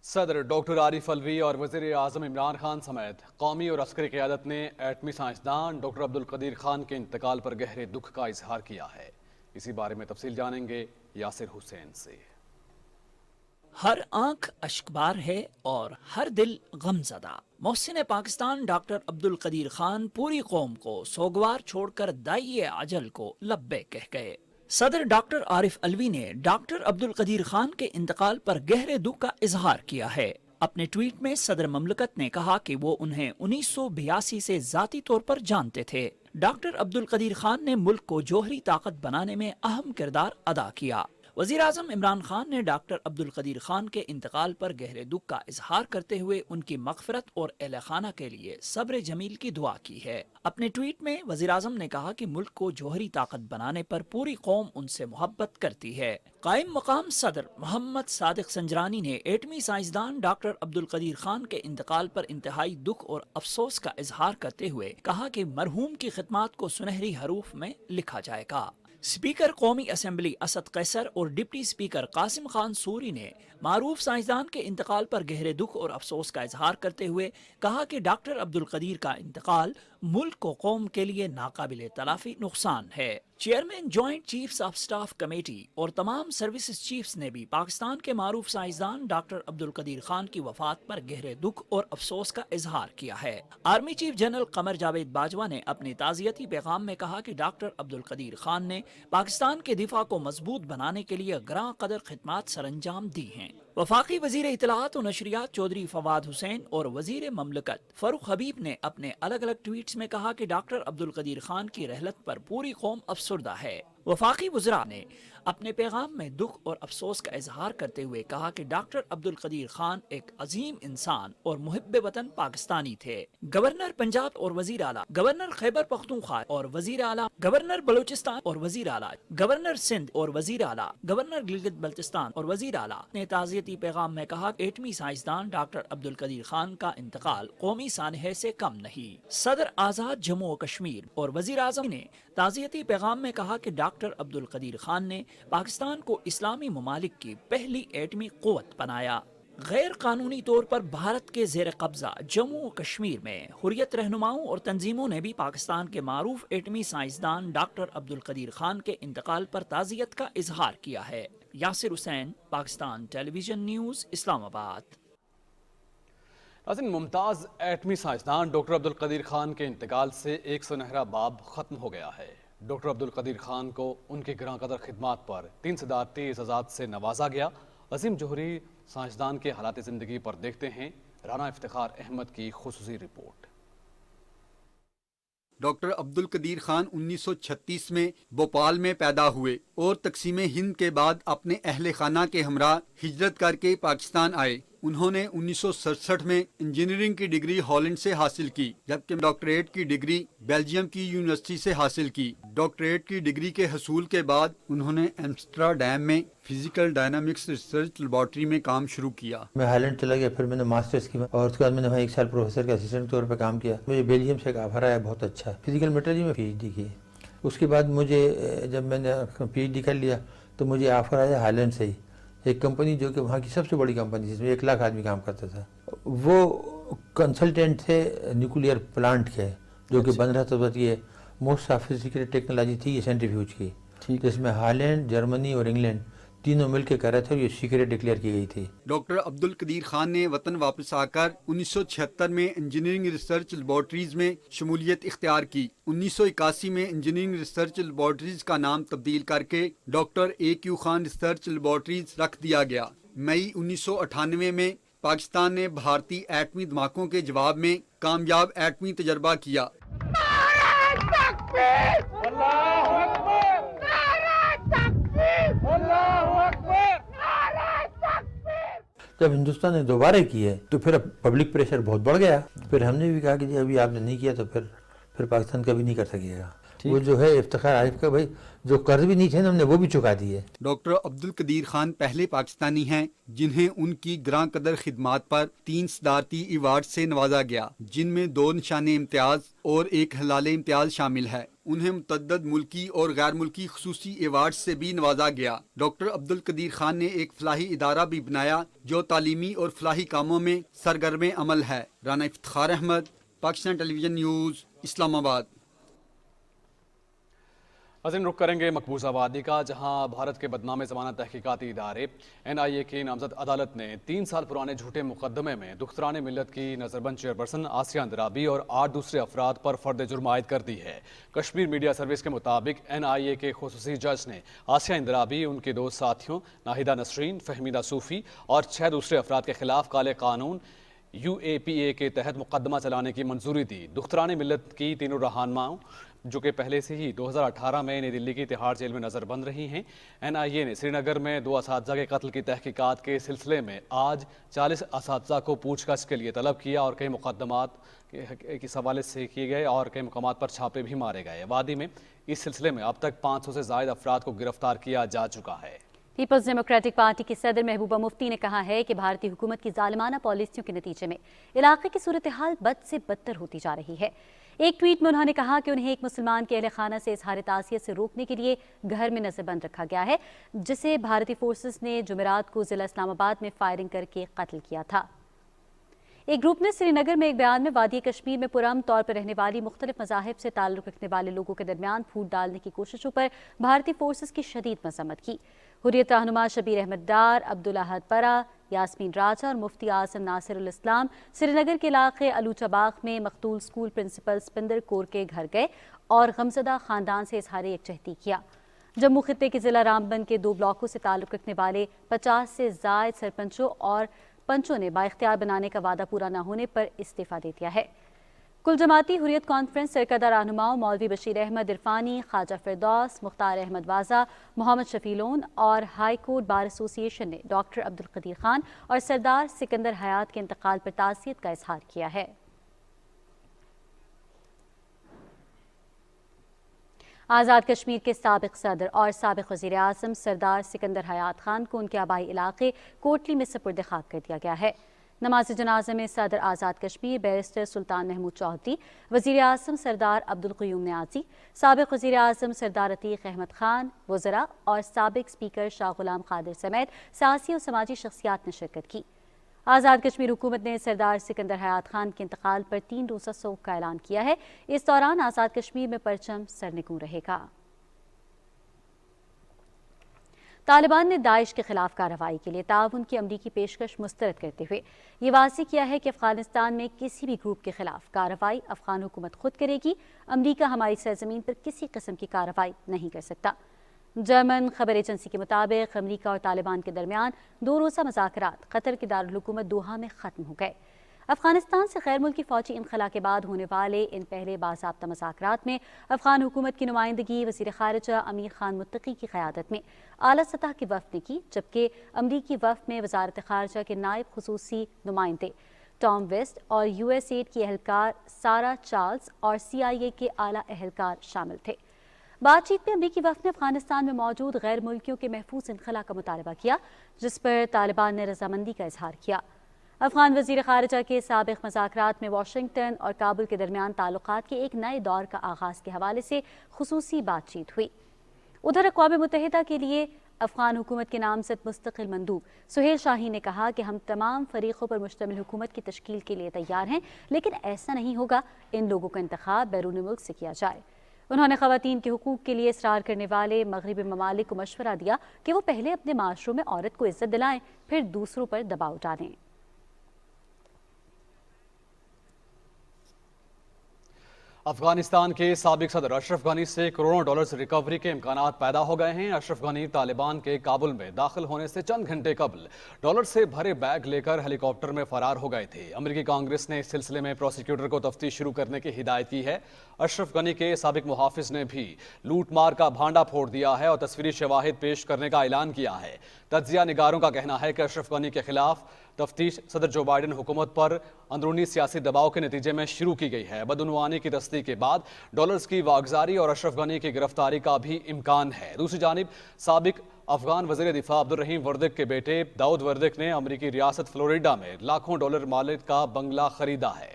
صدر ڈاکٹر عارف الوی اور وزیر اعظم عمران خان سمیت قومی اور عسکری قیادت نے ایٹمی سائنسدان ڈاکٹر عبدالقدیر خان کے انتقال پر گہرے دکھ کا اظہار کیا ہے. اسی بارے میں تفصیل جانیں گے یاسر حسین سے. ہر آنکھ اشکبار ہے اور ہر دل غم زدہ. محسن پاکستان ڈاکٹر عبدالقدیر خان پوری قوم کو سوگوار چھوڑ کر داعیے اجل کو لبیک کہہ گئے۔ صدر ڈاکٹر عارف علوی نے ڈاکٹر عبدالقدیر خان کے انتقال پر گہرے دکھ کا اظہار کیا ہے۔ اپنے ٹویٹ میں صدر مملکت نے کہا کہ وہ انہیں 1982 سے ذاتی طور پر جانتے تھے۔ ڈاکٹر عبدالقدیر خان نے ملک کو جوہری طاقت بنانے میں اہم کردار ادا کیا۔ وزیر اعظم عمران خان نے ڈاکٹر عبدالقدیر خان کے انتقال پر گہرے دکھ کا اظہار کرتے ہوئے ان کی مغفرت اور اہل خانہ کے لیے صبر جمیل کی دعا کی ہے۔ اپنے ٹویٹ میں وزیر اعظم نے کہا کہ ملک کو جوہری طاقت بنانے پر پوری قوم ان سے محبت کرتی ہے۔ قائم مقام صدر محمد صادق سنجرانی نے ایٹمی سائنسدان ڈاکٹر عبدالقدیر خان کے انتقال پر انتہائی دکھ اور افسوس کا اظہار کرتے ہوئے کہا کہ مرحوم کی خدمات کو سنہری حروف میں لکھا جائے گا۔ اسپیکر قومی اسمبلی اسد قیصر اور deputy speaker Qasim Khan sorry نے معروف سائنسدان کے انتقال پر گہرے دکھ اور افسوس کا اظہار کرتے ہوئے کہا کہ ڈاکٹر عبدالقدیر کا انتقال ملک و قوم کے لیے ناقابل تلافی نقصان ہے۔ Chairman joint chiefs of staff committee اور تمام سروسز چیفز نے بھی پاکستان کے معروف سائنسدان ڈاکٹر عبدالقدیر خان کی وفات پر گہرے دکھ اور افسوس کا اظہار کیا ہے۔ Army chief general Qamar Javed Bajwa نے اپنے تعزیتی پیغام میں کہا کہ ڈاکٹر عبدالقدیر خان نے پاکستان کے دفاع کو مضبوط بنانے کے لیے گراں قدر خدمات سر انجام دی ہیں۔ وفاقی وزیر اطلاعات و نشریات چودھری فواد حسین اور وزیر مملکت فاروق حبیب نے اپنے الگ الگ ٹویٹس میں کہا کہ ڈاکٹر عبدالقدیر خان کی رحلت پر پوری قوم افسردہ ہے۔ وفاقی وزراء نے اپنے پیغام میں دکھ اور افسوس کا اظہار کرتے ہوئے کہا کہ ڈاکٹر عبدالقدیر خان ایک عظیم انسان اور محب وطن پاکستانی تھے۔ گورنر پنجاب اور وزیر اعلیٰ، گورنر خیبر پختونخوا اور وزیر اعلیٰ، گورنر بلوچستان اور وزیر اعلیٰ، گورنر سندھ اور وزیر اعلیٰ، گورنر گلگت بلتستان اور وزیر اعلیٰ نے تعزیتی پیغام میں کہا کہ ایٹمی سائنسدان ڈاکٹر عبدالقدیر خان کا انتقال قومی سانحے سے کم نہیں۔ صدر آزاد جموں و کشمیر اور وزیر اعظم نے تعزیتی پیغام میں کہا کہ ڈاکٹر عبدالقدیر خان نے پاکستان کو اسلامی ممالک کی پہلی ایٹمی قوت بنایا۔ غیر قانونی طور پر بھارت کے زیر قبضہ جموں و کشمیر میں حریت رہنماؤں اور تنظیموں نے بھی پاکستان کے معروف ایٹمی سائنسدان ڈاکٹر عبدالقدیر خان کے انتقال پر تعزیت کا اظہار کیا ہے۔ یاسر حسین، پاکستان ٹیلی ویژن نیوز، اسلام آباد۔ ناظرین، ممتاز ایٹمی سائنسدان ڈاکٹر عبدالقدیر خان کے انتقال سے ایک سنہرا باب ختم ہو گیا ہے۔ ڈاکٹر عبدالقدیر خان کو ان کی گراں قدر خدمات پر 3 صدارتی اعزازات سے نوازا گیا۔ عظیم جوہری سائنسدان کے حالات زندگی پر دیکھتے ہیں رانا افتخار احمد کی خصوصی رپورٹ۔ ڈاکٹر عبدالقدیر خان 1936 میں بھوپال میں پیدا ہوئے اور تقسیم ہند کے بعد اپنے اہل خانہ کے ہمراہ ہجرت کر کے پاکستان آئے۔ انہوں نے 1967 میں انجینئرنگ کی ڈگری ہالینڈ سے حاصل کی، جبکہ ڈاکٹریٹ کی ڈگری بیلجیم کی یونیورسٹی سے حاصل کی۔ ڈاکٹریٹ کی ڈگری کے حصول کے بعد انہوں نے ایمسٹرڈیم میں فزیکل ڈائنامکس ریسرچ لیبارٹری میں کام شروع کیا۔ میں ہالینڈ چلا گیا، پھر میں نے ماسٹرز کی اور اس کے بعد میں نے وہاں 1 سال پروفیسر کے اسسٹنٹ کے طور پہ کام کیا۔ مجھے بیلجیم سے ایک آفر آیا بہت اچھا، فزیکل میٹرولوجی میں PhD کی۔ اس کے بعد مجھے جب میں نے PhD کر لیا تو مجھے آفر آیا ہالینڈ سے ہی، ایک کمپنی جو کہ وہاں کی سب سے بڑی کمپنی جس میں 1 لاکھ آدمی کام کرتا تھا۔ وہ کنسلٹینٹ تھے نیوکلیئر پلانٹ کے، جو کہ بن رہا تھا۔ یہ موسٹ سافسٹیکیٹڈ ٹیکنالوجی تھی یہ سینٹریفیوج کی، جس میں ہالینڈ، جرمنی اور انگلینڈ تینوں مل کے کر رہے تھے اور یہ سیکرٹ ڈکلیئر کی گئی تھی۔ ڈاکٹر عبدالقدیر خان نے وطن واپس آ کر 1976 میں انجینئرنگ ریسرچ لیبارٹریز میں شمولیت اختیار کی۔ 1981 میں انجینئرنگ ریسرچ لیبارٹریز کا نام تبدیل کر کے doctor AQ Khan research laboratories رکھ دیا گیا۔ مئی 1998 میں پاکستان نے بھارتی ایٹمی دھماکوں کے جواب میں کامیاب ایٹمی تجربہ کیا۔ جب ہندوستان نے دوبارہ کی ہے تو پھر پبلک پریشر بہت بڑھ گیا۔ پھر ہم نے بھی کہا کہ جی ابھی آپ نے نہیں کیا تو پھر پاکستان کبھی نہیں کر سکے گا۔ وہ جو ہے افتخار عارف کا بھائی، جو قرض بھی نہیں تھے نا ہم نے وہ بھی چکا دیے۔ ڈاکٹر عبدالقدیر خان پہلے پاکستانی ہیں جنہیں ان کی گراں قدر خدمات پر 3 صدارتی ایوارڈ سے نوازا گیا، جن میں 2 نشان امتیاز اور 1 ہلال امتیاز شامل ہے۔ انہیں متعدد ملکی اور غیر ملکی خصوصی ایوارڈ سے بھی نوازا گیا۔ ڈاکٹر عبدالقدیر خان نے ایک فلاحی ادارہ بھی بنایا جو تعلیمی اور فلاحی کاموں میں سرگرم عمل ہے۔ رانا افتخار احمد، پاکستان ٹیلی ویژن نیوز، اسلام آباد۔ नाज़रीन, रुख करेंगे मकबूजा वादी का, जहां भारत के बदनाम ज़माना तहकीकाती इदारे NIA की नामजद अदालत ने 3 साल पुराने झूठे मुकदमे में दुख्तरान मिल्लत की नज़रबंद चेयरपर्सन आसिया इंदिराबी और 8 दूसरे अफराद पर फर्द जुर्म आयद कर दी है। कश्मीर मीडिया सर्विस के मुताबिक NIA के खुसूसी जज ने आसिया इंदिराबी, उनके 2 साथियों नाहिदा नसरीन, फहमीदा सूफ़ी और 6 दूसरे अफराद के खिलाफ काले कानून UAPA के तहत मुकदमा चलाने की मंजूरी दी। दुख्तरान मिल्लत की तीनों रहनुमाओं, जो कि पहले से ही 2018 में नई दिल्ली की तिहाड़ जेल में नज़रबंद रही हैं, NIA ने श्रीनगर में 2 असातिज़ा के कत्ल की तहकीकात के सिलसिले में आज 40 असातिज़ा को पूछताछ के लिए तलब किया और कई मुकदमात के हवाले से किए गए और कई मुकामात पर छापे भी मारे गए। वादी में इस सिलसिले में अब तक 500 से ज़ायद अफराद को गिरफ्तार किया जा चुका है। पीपल्स डेमोक्रेटिक पार्टी की सदर महबूबा मुफ्ती ने कहा है कि भारतीय हुकूमत की जालिमाना पॉलिसियों के नतीजे में इलाके की सूरत हाल बद से बदतर होती जा रही है। एक ट्वीट में उन्होंने कहा कि उन्हें एक मुसलमान के अहले खाना से इजहार तासियत से रोकने के लिए घर में नजरबंद रखा गया है, जिसे भारतीय फोर्सेस ने जुमेरात को जिला इस्लामाबाद में फायरिंग करके कत्ल किया था। एक ग्रुप ने श्रीनगर में एक बयान में वादी कश्मीर में पुरअमन तौर पर रहने वाली मुख्तलिफ मज़ाहिब से ताल्लुक़ रखने वाले लोगों के दरमियान फूट डालने की कोशिशों पर भारतीय फोर्सेस की शदीद मज़म्मत की। हुर्रियत रहनुमा शबीर अहमद डार, अब्दुल अहद परा, यास्मीन राजा और मुफ्ती आज़म नासिरुल इस्लाम श्रीनगर के इलाके अलूचा बाग में मकतूल स्कूल प्रिंसिपल स्पिंदर कौर के घर गए और गमज़दा ख़ानदान से इजहार यकजहती किया। जम्मू खित्ते के ज़िला रामबन के 2 ब्लॉकों से ताल्लुक़ रखने वाले 50 से ज़ायद सरपंचों और पंचों ने बाइख्तियार बनाने का वादा पूरा न होने पर इस्तीफ़ा दे दिया है। कुल जमाती हुर्रियत कॉन्फ्रेंस सरकर्दा रहनुमाओं मौलवी बशीर अहमद इरफानी, ख्वाजा फिरदौस, मुख्तार अहमद वाजा, मोहम्मद शफी लोन और हाई कोर्ट बार एसोसिएशन ने डॉक्टर अब्दुल कदीर खान और सरदार सिकंदर हयात के इंतकाल पर ताज़ियत का इजहार किया है। आज़ाद कश्मीर के साबिक सदर और साबिक वज़ीर आज़म सरदार सिकंदर हयात खान को उनके आबाई इलाके कोटली में सुपुर्द खाक कर दिया गया है। नमाज जनाजे में सदर आज़ाद कश्मीर बैरिस्टर सुल्तान महमूद चौधरी, वज़ीर आज़म सरदार अब्दुल क़य्यूम नियाज़ी, साबिक वज़ीर आज़म सरदार अतीक अहमद खान, वज़रा और साबिक स्पीकर शाह गुलाम कादिर समेत सियासी और समाजी शख्सियात ने शिरकत की। आज़ाद कश्मीर हुकूमत ने सरदार सिकंदर हयात खान के इंतकाल पर 3 रोज़ा शोक का ऐलान किया है। इस दौरान आज़ाद कश्मीर में परचम सरनिगूं रहेगा। तालिबान ने दाइश के खिलाफ कार्रवाई के लिए ताउन की अमरीकी पेशकश मुस्तरद करते हुए ये वाज़ेह किया है कि अफगानिस्तान में किसी भी ग्रुप के खिलाफ कार्रवाई अफगान हुकूमत खुद करेगी। अमरीका हमारी सरजमीन पर किसी किस्म की कार्रवाई नहीं कर सकता। जर्मन खबर एजेंसी के मुताबिक अमरीका और तालिबान के दरमियान 2 रोज़ा मुज़ाकरात कतर की दारुल हुकूमत दोहा में ख़त्म हो गए। अफगानिस्तान से गैर मुल्की फ़ौजी इनखला के बाद होने वाले इन पहले बाज़ाब्ता मुज़ाकरात में अफगान हुकूमत की नुमाइंदगी वज़ीर ख़ारिजा अमीर खान मुत्तकी की क़यादत में आला सतह की वफ़द ने की, जबकि अमरीकी वफ़द में वज़ारत ख़ारिजा के नायब खुसूसी नुमाइंदे टॉम वेस्ट और USAID की एहलकार सारा चार्ल्स और CIA के आला एहलकार शामिल थे। बातचीत में अमरीकी वफ़द ने अफगानिस्तान में मौजूद गैर मुल्कियों के महफूज इनखला का मुतालबा किया, जिस पर तालिबान ने रजामंदी का इजहार किया। अफगान वज़ीर ख़ारिजा के साबिक़ मुज़ाकरात में वाशिंगटन और काबुल के दरमियान ताल्लुकात के एक नए दौर का आगाज़ के हवाले से खुसूसी बातचीत हुई। उधर अक़वाम मुत्तहिदा के लिए अफगान हुकूमत के नामज़द मुस्तक़िल मंदूब सुहेल शाही ने कहा कि हम तमाम फ़रीक़ों पर मुश्तमिल हुकूमत की तश्कील के लिए तैयार हैं, लेकिन ऐसा नहीं होगा इन लोगों का इंतखाब बैरून मुल्क से किया जाए। उन्होंने ख़वातीन के हुकूक के लिए इसरार करने वाले मगरबी ममालिक को मशवरा दिया कि वो पहले अपने माशरों में औरत को इज़्ज़त दिलाएं, फिर दूसरों पर दबाव डालें। अफगानिस्तान के साबिक सदर अशरफ गनी से करोड़ों डॉलर्स रिकवरी के इम्कानात पैदा हो गए हैं। अशरफ गनी तालिबान के काबुल में दाखिल होने से चंद घंटे कबल डॉलर से भरे बैग लेकर हेलीकॉप्टर में फरार हो गए थे। अमेरिकी कांग्रेस ने इस सिलसिले में प्रोसिक्यूटर को तफ्तीश शुरू करने की हिदायत की है। अशरफ गनी के साबिक मुहाफिज ने भी लूट मार का भांडा फोड़ दिया है और तस्वीरी शवाहिद पेश करने का ऐलान किया है। तज्जिया निगारों का कहना है कि अशरफ गनी के खिलाफ तफ्तीश सदर जो बाइडन हुकूमत पर अंदरूनी सियासी दबाव के नतीजे में शुरू की गई है। बदउनवानी की तस्दीक के बाद डॉलर्स की वागजारी और अशरफ गनी की गिरफ्तारी का भी इम्कान है। दूसरी जानिब साबिक अफगान वज़ीर दिफा अब्दुल रहीम वर्दिक के बेटे दाऊद वर्दिक ने अमरीकी रियासत फ्लोरिडा में लाखों डॉलर मालिक का बंगला खरीदा है।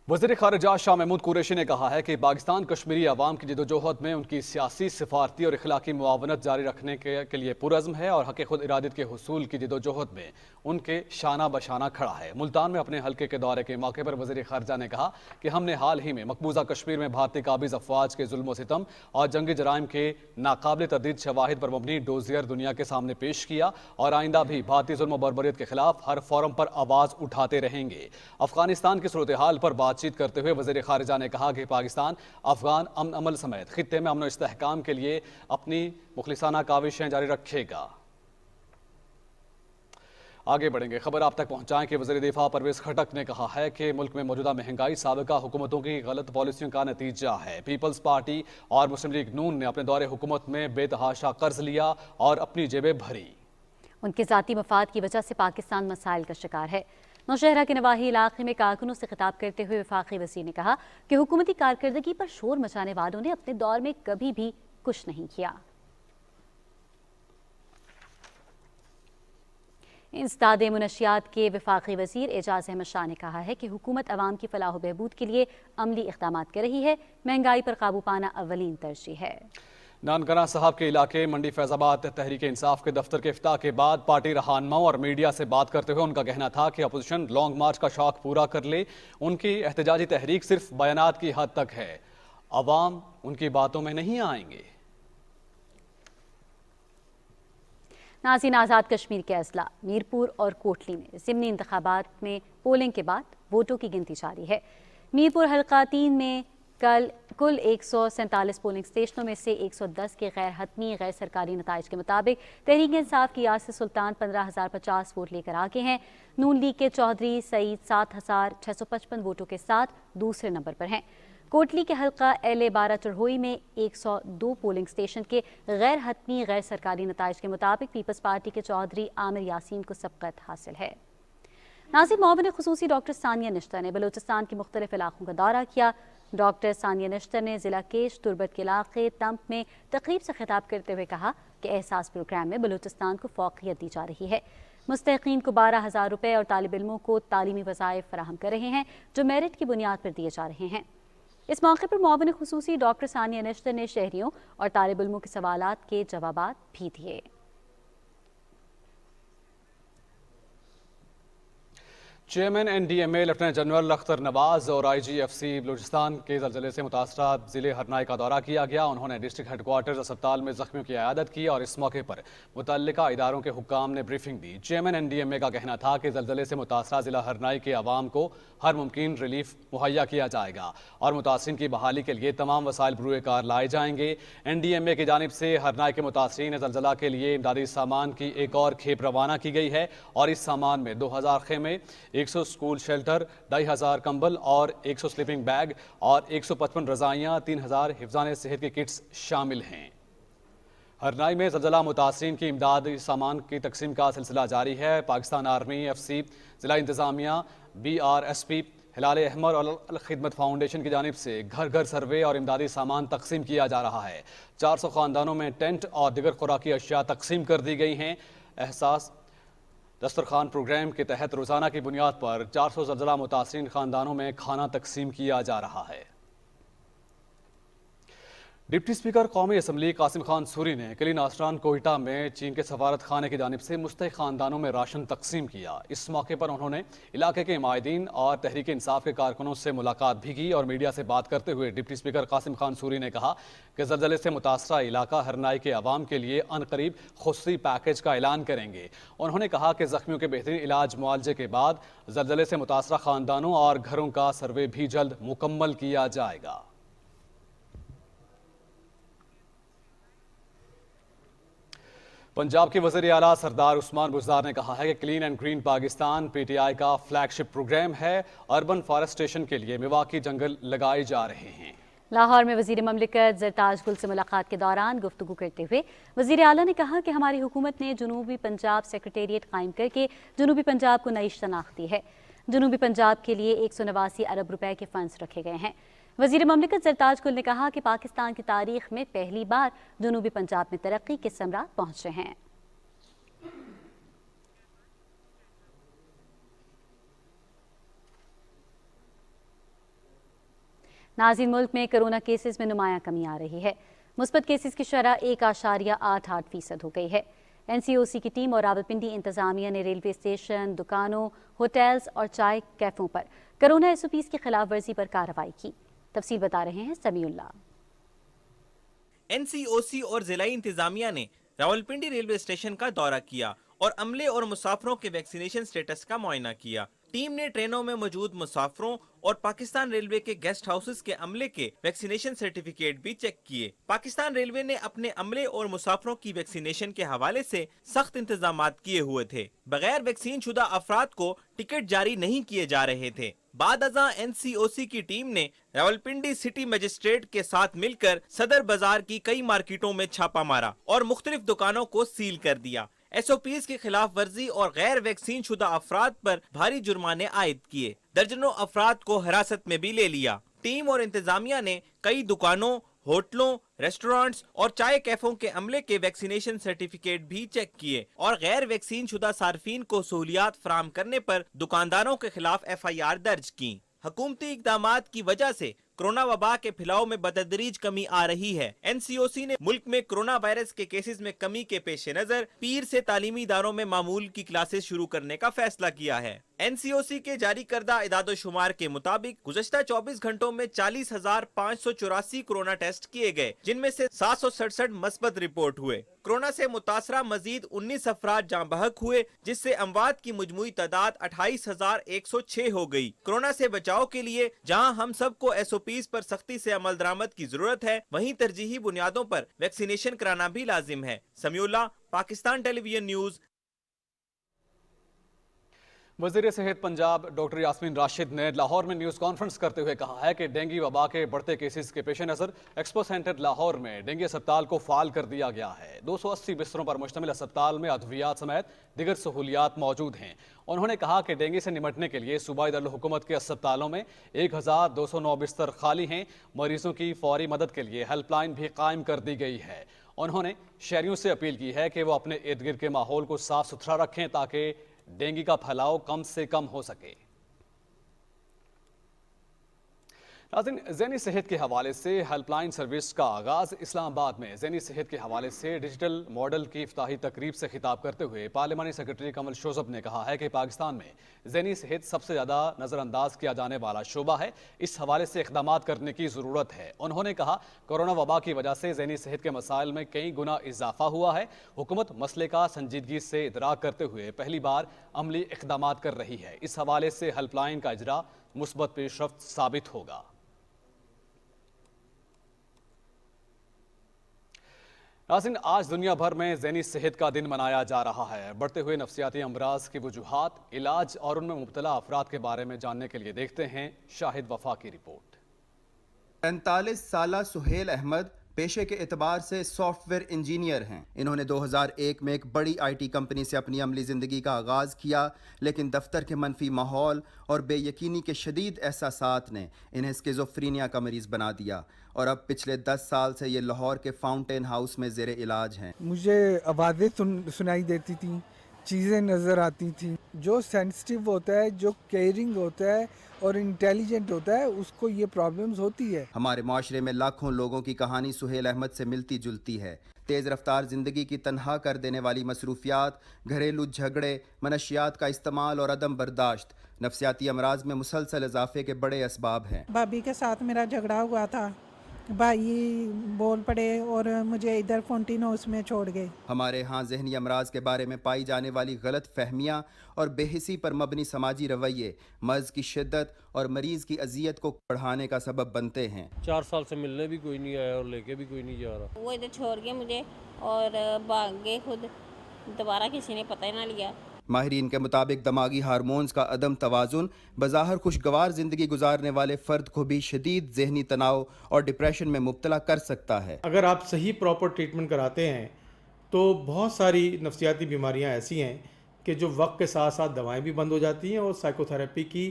वज़ीर ख़ारिजा शाह महमूद कुरैशी ने कहा है कि पाकिस्तान कश्मीरी अवाम की जदोजहद में उनकी सियासी, सिफारती और इखलाकी मुआवनत जारी रखने के लिए पुरज़्म है और हक़ खुद इरादत के हुसूल की जदोजहद में उनके शाना बशाना खड़ा है। मुल्तान में अपने हल्के के दौरे के मौके पर वज़ीर ख़ारिजा ने कहा कि हमने हाल ही में मकबूजा कश्मीर में भारतीय काबिज़ अफवाज के जुल्म सितम और जंगी जराइम के नाकाबिल तरदीद शवाहिद पर मबनी डोजियर दुनिया के सामने पेश किया और आइंदा भी भारतीय जुल्म बर्बरियत के खिलाफ हर फोरम पर आवाज़ उठाते रहेंगे। अफगानिस्तान की सूरत हाल पर बातचीत करते हुए वज़ीर ख़ारिजा ने कहा कि पाकिस्तान अफगान अमन अमल समेत खित्ते में अमन और इस्तेहकाम के लिए अपनी मुखलिसाना काविशें जारी रखेगा। आगे बढ़ेंगे, खबर आप तक पहुंचाएं कि वज़ीर दिफा परवेज़ खटक ने कहा है कि मुल्क में मौजूदा महंगाई साबिका हुकूमतों की गलत पॉलिसियों का नतीजा है। पीपल्स पार्टी और मुस्लिम लीग नून ने अपने दौरे हुकूमत में बेतहाशा कर्ज लिया और अपनी जेबें भरी। उनके ज़ाती मफाद की वजह से पाकिस्तान मसाइल का शिकार है। नौशहरा के नवाही इलाके में कारकुनों से खिताब करते हुए वफाकी वज़ीर ने कहा कि हुकूमती कारकर्दगी पर शोर मचाने वालों ने अपने दौर में कभी भी कुछ नहीं किया। इंसदाद मुनशियात के वफाकी वज़ीर एजाज अहमद शाह ने कहा है कि हुकूमत अवाम की फलाह बहबूद के लिए अमली इक़दामात कर रही है। महंगाई पर काबू पाना अव्वलीन तरजीह है। नानकना साहब के इलाके मंडी फैजाबाद तहरीक इंसाफ के दफ्तर के इफ्ताह के बाद पार्टी रहनुमाओं और मीडिया से बात करते हुए उनका कहना था कि अपोजिशन लॉन्ग मार्च का शौक पूरा कर ले। उनकी एहतजाजी तहरीक सिर्फ बयानात की हद तक है, अवाम उनकी बातों में नहीं आएंगे। नाज़रीन, आज़ाद कश्मीर के अजला मीरपुर और कोटली में ज़िमनी इंतखाबात में पोलिंग के बाद वोटों की गिनती जारी है। मीरपुर हल्का 3 में कल कुल 147 पोलिंग स्टेशनों में से 110 के गैर हतमी गैर सरकारी नताइज के मुताबिक तहरीक इंसाफ की यासिर सुल्तान 15,050 वोट लेकर आगे हैं। नून लीग के चौधरी सईद 7,655 वोटों के साथ दूसरे नंबर पर हैं। कोटली के हल्का LA 12 चढ़ोई में 102 पोलिंग स्टेशन के गैर हतमी गैर सरकारी नताइज के मुताबिक पीपल्स पार्टी के चौधरी आमिर यासीन को सबकत हासिल है। नाज़रीन, मुआविन खुसूसी डॉक्टर सानिया निश्तर ने बलूचिस्तान के मुख्तलिफ इलाकों का दौरा किया। डॉक्टर सानिया निश्तर ने ज़िला केश तुरबत के इलाके तंप में तकरीब से खिताब करते हुए कहा कि एहसास प्रोग्राम में बलूचिस्तान को फ़ौक़ियत दी जा रही है। मुस्तहिक़ीन को 12,000 रुपये और तालिब इल्मों को तालीमी वज़ाइफ फराहम कर रहे हैं जो मेरिट की बुनियाद पर दिए जा रहे हैं। इस मौके पर मुआविन खुसूसी डॉक्टर सानिया निश्तर ने शहरियों और तालिब इल्मों के सवालात के जवाबात भी दिए। Chairman NDMA lieutenant general Akhtar Nawaz और IGFC बलूचिस्तान के ज़लज़ले से मुतासरा ज़िले हरनाई का दौरा किया गया। उन्होंने डिस्ट्रिक्ट हेडक्वार्टर्स अस्पताल में ज़ख्मियों की इयादत की और इस मौके पर मुतल्लिका इदारों के हुक्काम ने ब्रीफिंग दी। चेयरमैन NDMA का कहना था कि ज़लज़ले से मुतासरा ज़िला हरनाई के अवाम को हर मुमकिन रिलीफ मुहैया किया जाएगा और मुतासरीन की बहाली के लिए तमाम वसाइल बरूए कार लाए जाएंगे। NDMA की जानिब से हरनाई के मुतासरीन ज़लज़ला के लिए इमदादी सामान की एक और खेप रवाना की गई है और इस सामान में 2000 खेमे, 100 स्कूल शेल्टर, 2500 कंबल और 100 स्लीपिंग बैग और 155 रज़ाइयाँ, 3000 हिफ्ज़ान सेहत की किट्स शामिल हैं। हरनाई में ज़लज़ला मुतासरीन की इमदादी सामान की तकसीम का सिलसिला जारी है। पाकिस्तान आर्मी, FC, ज़िला इंतज़ामिया, BRSP, हिलाल अहमर और अल खिदमत फाउंडेशन की जानिब से घर घर सर्वे और इमदादी सामान तकसीम किया जा रहा है। 400 ख़ानदानों में टेंट और दिगर खुराकी अशिया तकसीम कर दी गई हैं। एहसास दस्तरखान प्रोग्राम के तहत रोज़ाना की बुनियाद पर 400 ज़लज़ला मुतासरीन ख़ानदानों में खाना तकसीम किया जा रहा है। डिप्टी स्पीकर कौमी असम्बली कासिम खान सूरी ने किली नास्रान कोयटा में चीन के सफारत खाने की जानिब से मुस्तहिक़ ख़ानदानों में राशन तकसीम किया। इस मौके पर उन्होंने इलाके के माहिदीन और तहरीक इंसाफ के कारकुनों से मुलाकात भी की और मीडिया से बात करते हुए डिप्टी स्पीकर कासिम खान सूरी ने कहा कि ज़लज़ले से मुतासरा इलाका हरनाई के अवाम के लिए अनकरीब खुसूसी पैकेज का ऐलान करेंगे। उन्होंने कहा कि ज़ख्मियों के बेहतरीन इलाज मुआवजे के बाद ज़लज़ले से मुतासरा ख़ानदानों और घरों का सर्वे भी जल्द मुकम्मल किया जाएगा। पंजाब के वज़ीर आला सरदार उस्मान बुज़दार ने कहा है कि clean and green Pakistan PTI का फ्लैगशिप प्रोग्राम है। अर्बन फॉरेस्टेशन के लिए मिवाकी जंगल लगाए जा रहे हैं। लाहौर में वज़ीर ममलिकत ज़रताज गुल से मुलाकात के दौरान गुफ्तगू करते हुए वज़ीर आला ने कहा कि हमारी हुकूमत ने जनूबी पंजाब सेक्रेटेरिएट कायम करके जनूबी पंजाब को नई शनाख्त दी है। जनूबी पंजाब के लिए 189 अरब रुपए के फंड्स रखे गए हैं। वज़ीर ममलिकत ज़रताज गुल ने कहा कि पाकिस्तान की तारीख में पहली बार जनूबी पंजाब में तरक्की के समरात पहुँचे हैं। नाज़रीन, मुल्क में कोरोना केसेस में नुमायां कमी आ रही है। मुस्बत केसेस की शरह 1.88% हो गई है। NCOC की टीम और रावलपिंडी इंतजामिया ने रेलवे स्टेशन, दुकानों, होटल्स और चाय कैफों पर कोरोना SOPs की खिलाफ वर्जी पर कार्रवाई की। तफसील बता रहे हैं समीउल्लाह। NCOC और जिला इंतजामिया ने रावलपिंडी रेलवे स्टेशन का दौरा किया और अमले और मुसाफिरों के वैक्सीनेशन स्टेटस का मुआयना किया। टीम ने ट्रेनों में मौजूद मुसाफिरों और पाकिस्तान रेलवे के गेस्ट हाउसेस के अमले के वैक्सीनेशन सर्टिफिकेट भी चेक किए। पाकिस्तान रेलवे ने अपने अमले और मुसाफिरों की वैक्सीनेशन के हवाले से सख्त इंतजामात किए हुए थे। बगैर वैक्सीन शुदा अफराद को टिकट जारी नहीं किए जा रहे थे। बाद अज़ां NCOC की टीम ने रावलपिंडी सिटी मजिस्ट्रेट के साथ मिलकर सदर बाजार की कई मार्केटों में छापा मारा और मुख्तलिफ दुकानों को सील कर दिया। SOPs की खिलाफ वर्जी और गैर वैक्सीन शुदा अफराद पर भारी जुर्माने आयद किए। दर्जनों अफराद को हिरासत में भी ले लिया। टीम और इंतजामिया ने कई दुकानों, होटलों, रेस्टोरेंट्स और चाय कैफों के अमले के वैक्सीनेशन सर्टिफिकेट भी चेक किए और गैर वैक्सीन शुदा सार्फिन को सहूलियात फराहम करने पर दुकानदारों के खिलाफ FIR दर्ज की। हुकूमती इक़दामात की वजह से कोरोना वबा के फैलाव में बतदरीज कमी आ रही है। NCOC ने मुल्क में कोरोना वायरस के केसेस में कमी के पेश नजर पीर से तालीमी इदारों में मामूल की क्लासेस शुरू करने का फैसला किया है। NCOC के जारी करदा इदादो शुमार के मुताबिक गुज़श्ता 24 घंटों में 40,584 कोरोना टेस्ट किए गए, जिनमें से 767 मस्बत रिपोर्ट हुए। कोरोना से मुतासरा मजीद 19 अफराद जाँ बहक हुए, जिससे अमवात की मुजमुई तादाद 28,106 हो गई। कोरोना से बचाव के लिए जहाँ हम सबको SOPs पर सख्ती से अमल दरामद की जरूरत है, वहीं तरजीही बुनियादों पर वैक्सीनेशन कराना भी लाजिम है। Samiullah, Pakistan television news. वज़ीर सेहत पंजाब डॉक्टर यास्मीन राशिद ने लाहौर में न्यूज़ कॉन्फ्रेंस करते हुए कहा है कि डेंगू वबा के बढ़ते केसेस के पेश नज़र एक्सपो सेंटर लाहौर में डेंगू अस्पताल को फाल कर दिया गया है। 280 बिस्तरों पर मुश्तमिल अस्पताल में अद्वियात समेत दिगर सहूलियात मौजूद हैं। उन्होंने कहा कि डेंगू से निमटने के लिए सूबाई दारुल-हुकूमत के अस्पतालों में 1209 बिस्तर खाली हैं। मरीजों की फौरी मदद के लिए हेल्पलाइन भी कायम कर दी गई है। उन्होंने शहरियों से अपील की है कि वो अपने इर्द गिर्द के माहौल को साफ सुथरा रखें ताकि डेंगू का फैलाव कम से कम हो सके। नाज़रीन, ज़हनी सेहत के हवाले से हेल्पलाइन सर्विस का आगाज़। इस्लामाबाद में ज़हनी सेहत के हवाले से डिजिटल मॉडल की इफ्ताही तकरीब से खिताब करते हुए पार्लिमानी सेक्रेटरी कमल शोज़ब ने कहा है कि पाकिस्तान में ज़हनी सेहत सबसे ज़्यादा नज़रअंदाज किया जाने वाला शोबा है। इस हवाले से इक़दामात करने की ज़रूरत है। उन्होंने कहा, कोरोना वबा की वजह से ज़हनी सेहत के मसाइल में कई गुना इजाफा हुआ है। हुकूमत मसले का संजीदगी से इदराक करते हुए पहली बार अमली इक़दामात कर रही है। इस हवाले से हेल्पलाइन का इजरा मुस्बत पेशरफ्त साबित होगा। नाज़रीन, आज दुनिया भर में ज़हनी सेहत का दिन मनाया जा रहा है। बढ़ते हुए नफ्सियाती अमराज की वजूहात, इलाज और उनमें मुब्तला अफराद के बारे में जानने के लिए देखते हैं शाहिद वफा की रिपोर्ट। 45 साला सुहेल अहमद पेशे के एतबार से सॉफ्टवेयर इंजीनियर हैं। इन्होंने 2001 में एक बड़ी IT कंपनी से अपनी अमली ज़िंदगी का आगाज़ किया, लेकिन दफ्तर के मनफी माहौल और बेयकीनी के शदीद एहसासात ने इन्हें स्किज़ोफ्रीनिया का मरीज़ बना दिया और अब पिछले 10 साल से ये लाहौर के फाउंटेन हाउस में ज़ेरे इलाज हैं। मुझे आवाज़ें सुनाई देती थी, चीज़ें नज़र आती थी। जो सेंसिटिव होता है, जो केयरिंग होता है और इंटेलिजेंट होता है, उसको ये प्रॉब्लम्स होती है। हमारे माशरे में लाखों लोगों की कहानी सुहेल अहमद से मिलती जुलती है। तेज़ रफ्तार ज़िंदगी की तनहा कर देने वाली मसरूफियात, घरेलू झगड़े, मनशियात का इस्तेमाल और अदम बर्दाश्त नफ्सियाती अमराज में मुसलसल इजाफे के बड़े असबाब हैं। भाभी के साथ मेरा झगड़ा हुआ था, भाई बोल पड़े और मुझे इधर फोर्टिन हाउस में छोड़ गए। हमारे यहाँ ज़हनी अमराज के बारे में पाई जाने वाली गलत फहमियाँ और बेहिसी पर मबनी समाजी रवैये मर्ज़ की शिद्दत और मरीज़ की अजियत को बढ़ाने का सबब बनते हैं। 4 साल से मिलने भी कोई नहीं आया और लेके भी कोई नहीं जा रहा। वो इधर छोड़ गए मुझे और भाग गए खुद, दोबारा किसी ने पता ही ना लिया। माहिरीन के मुताबिक दिमागी हार्मोन्स का अदम तवाज़ुन बज़ाहिर खुशगवार ज़िंदगी गुजारने वाले फ़र्द को भी शदीद ज़हनी तनाव और डिप्रेशन में मुब्तला कर सकता है। अगर आप सही प्रॉपर ट्रीटमेंट कराते हैं तो बहुत सारी नफ्सियाती बीमारियां ऐसी हैं कि जो वक्त के साथ साथ दवाएं भी बंद हो जाती हैं और साइकोथेरेपी की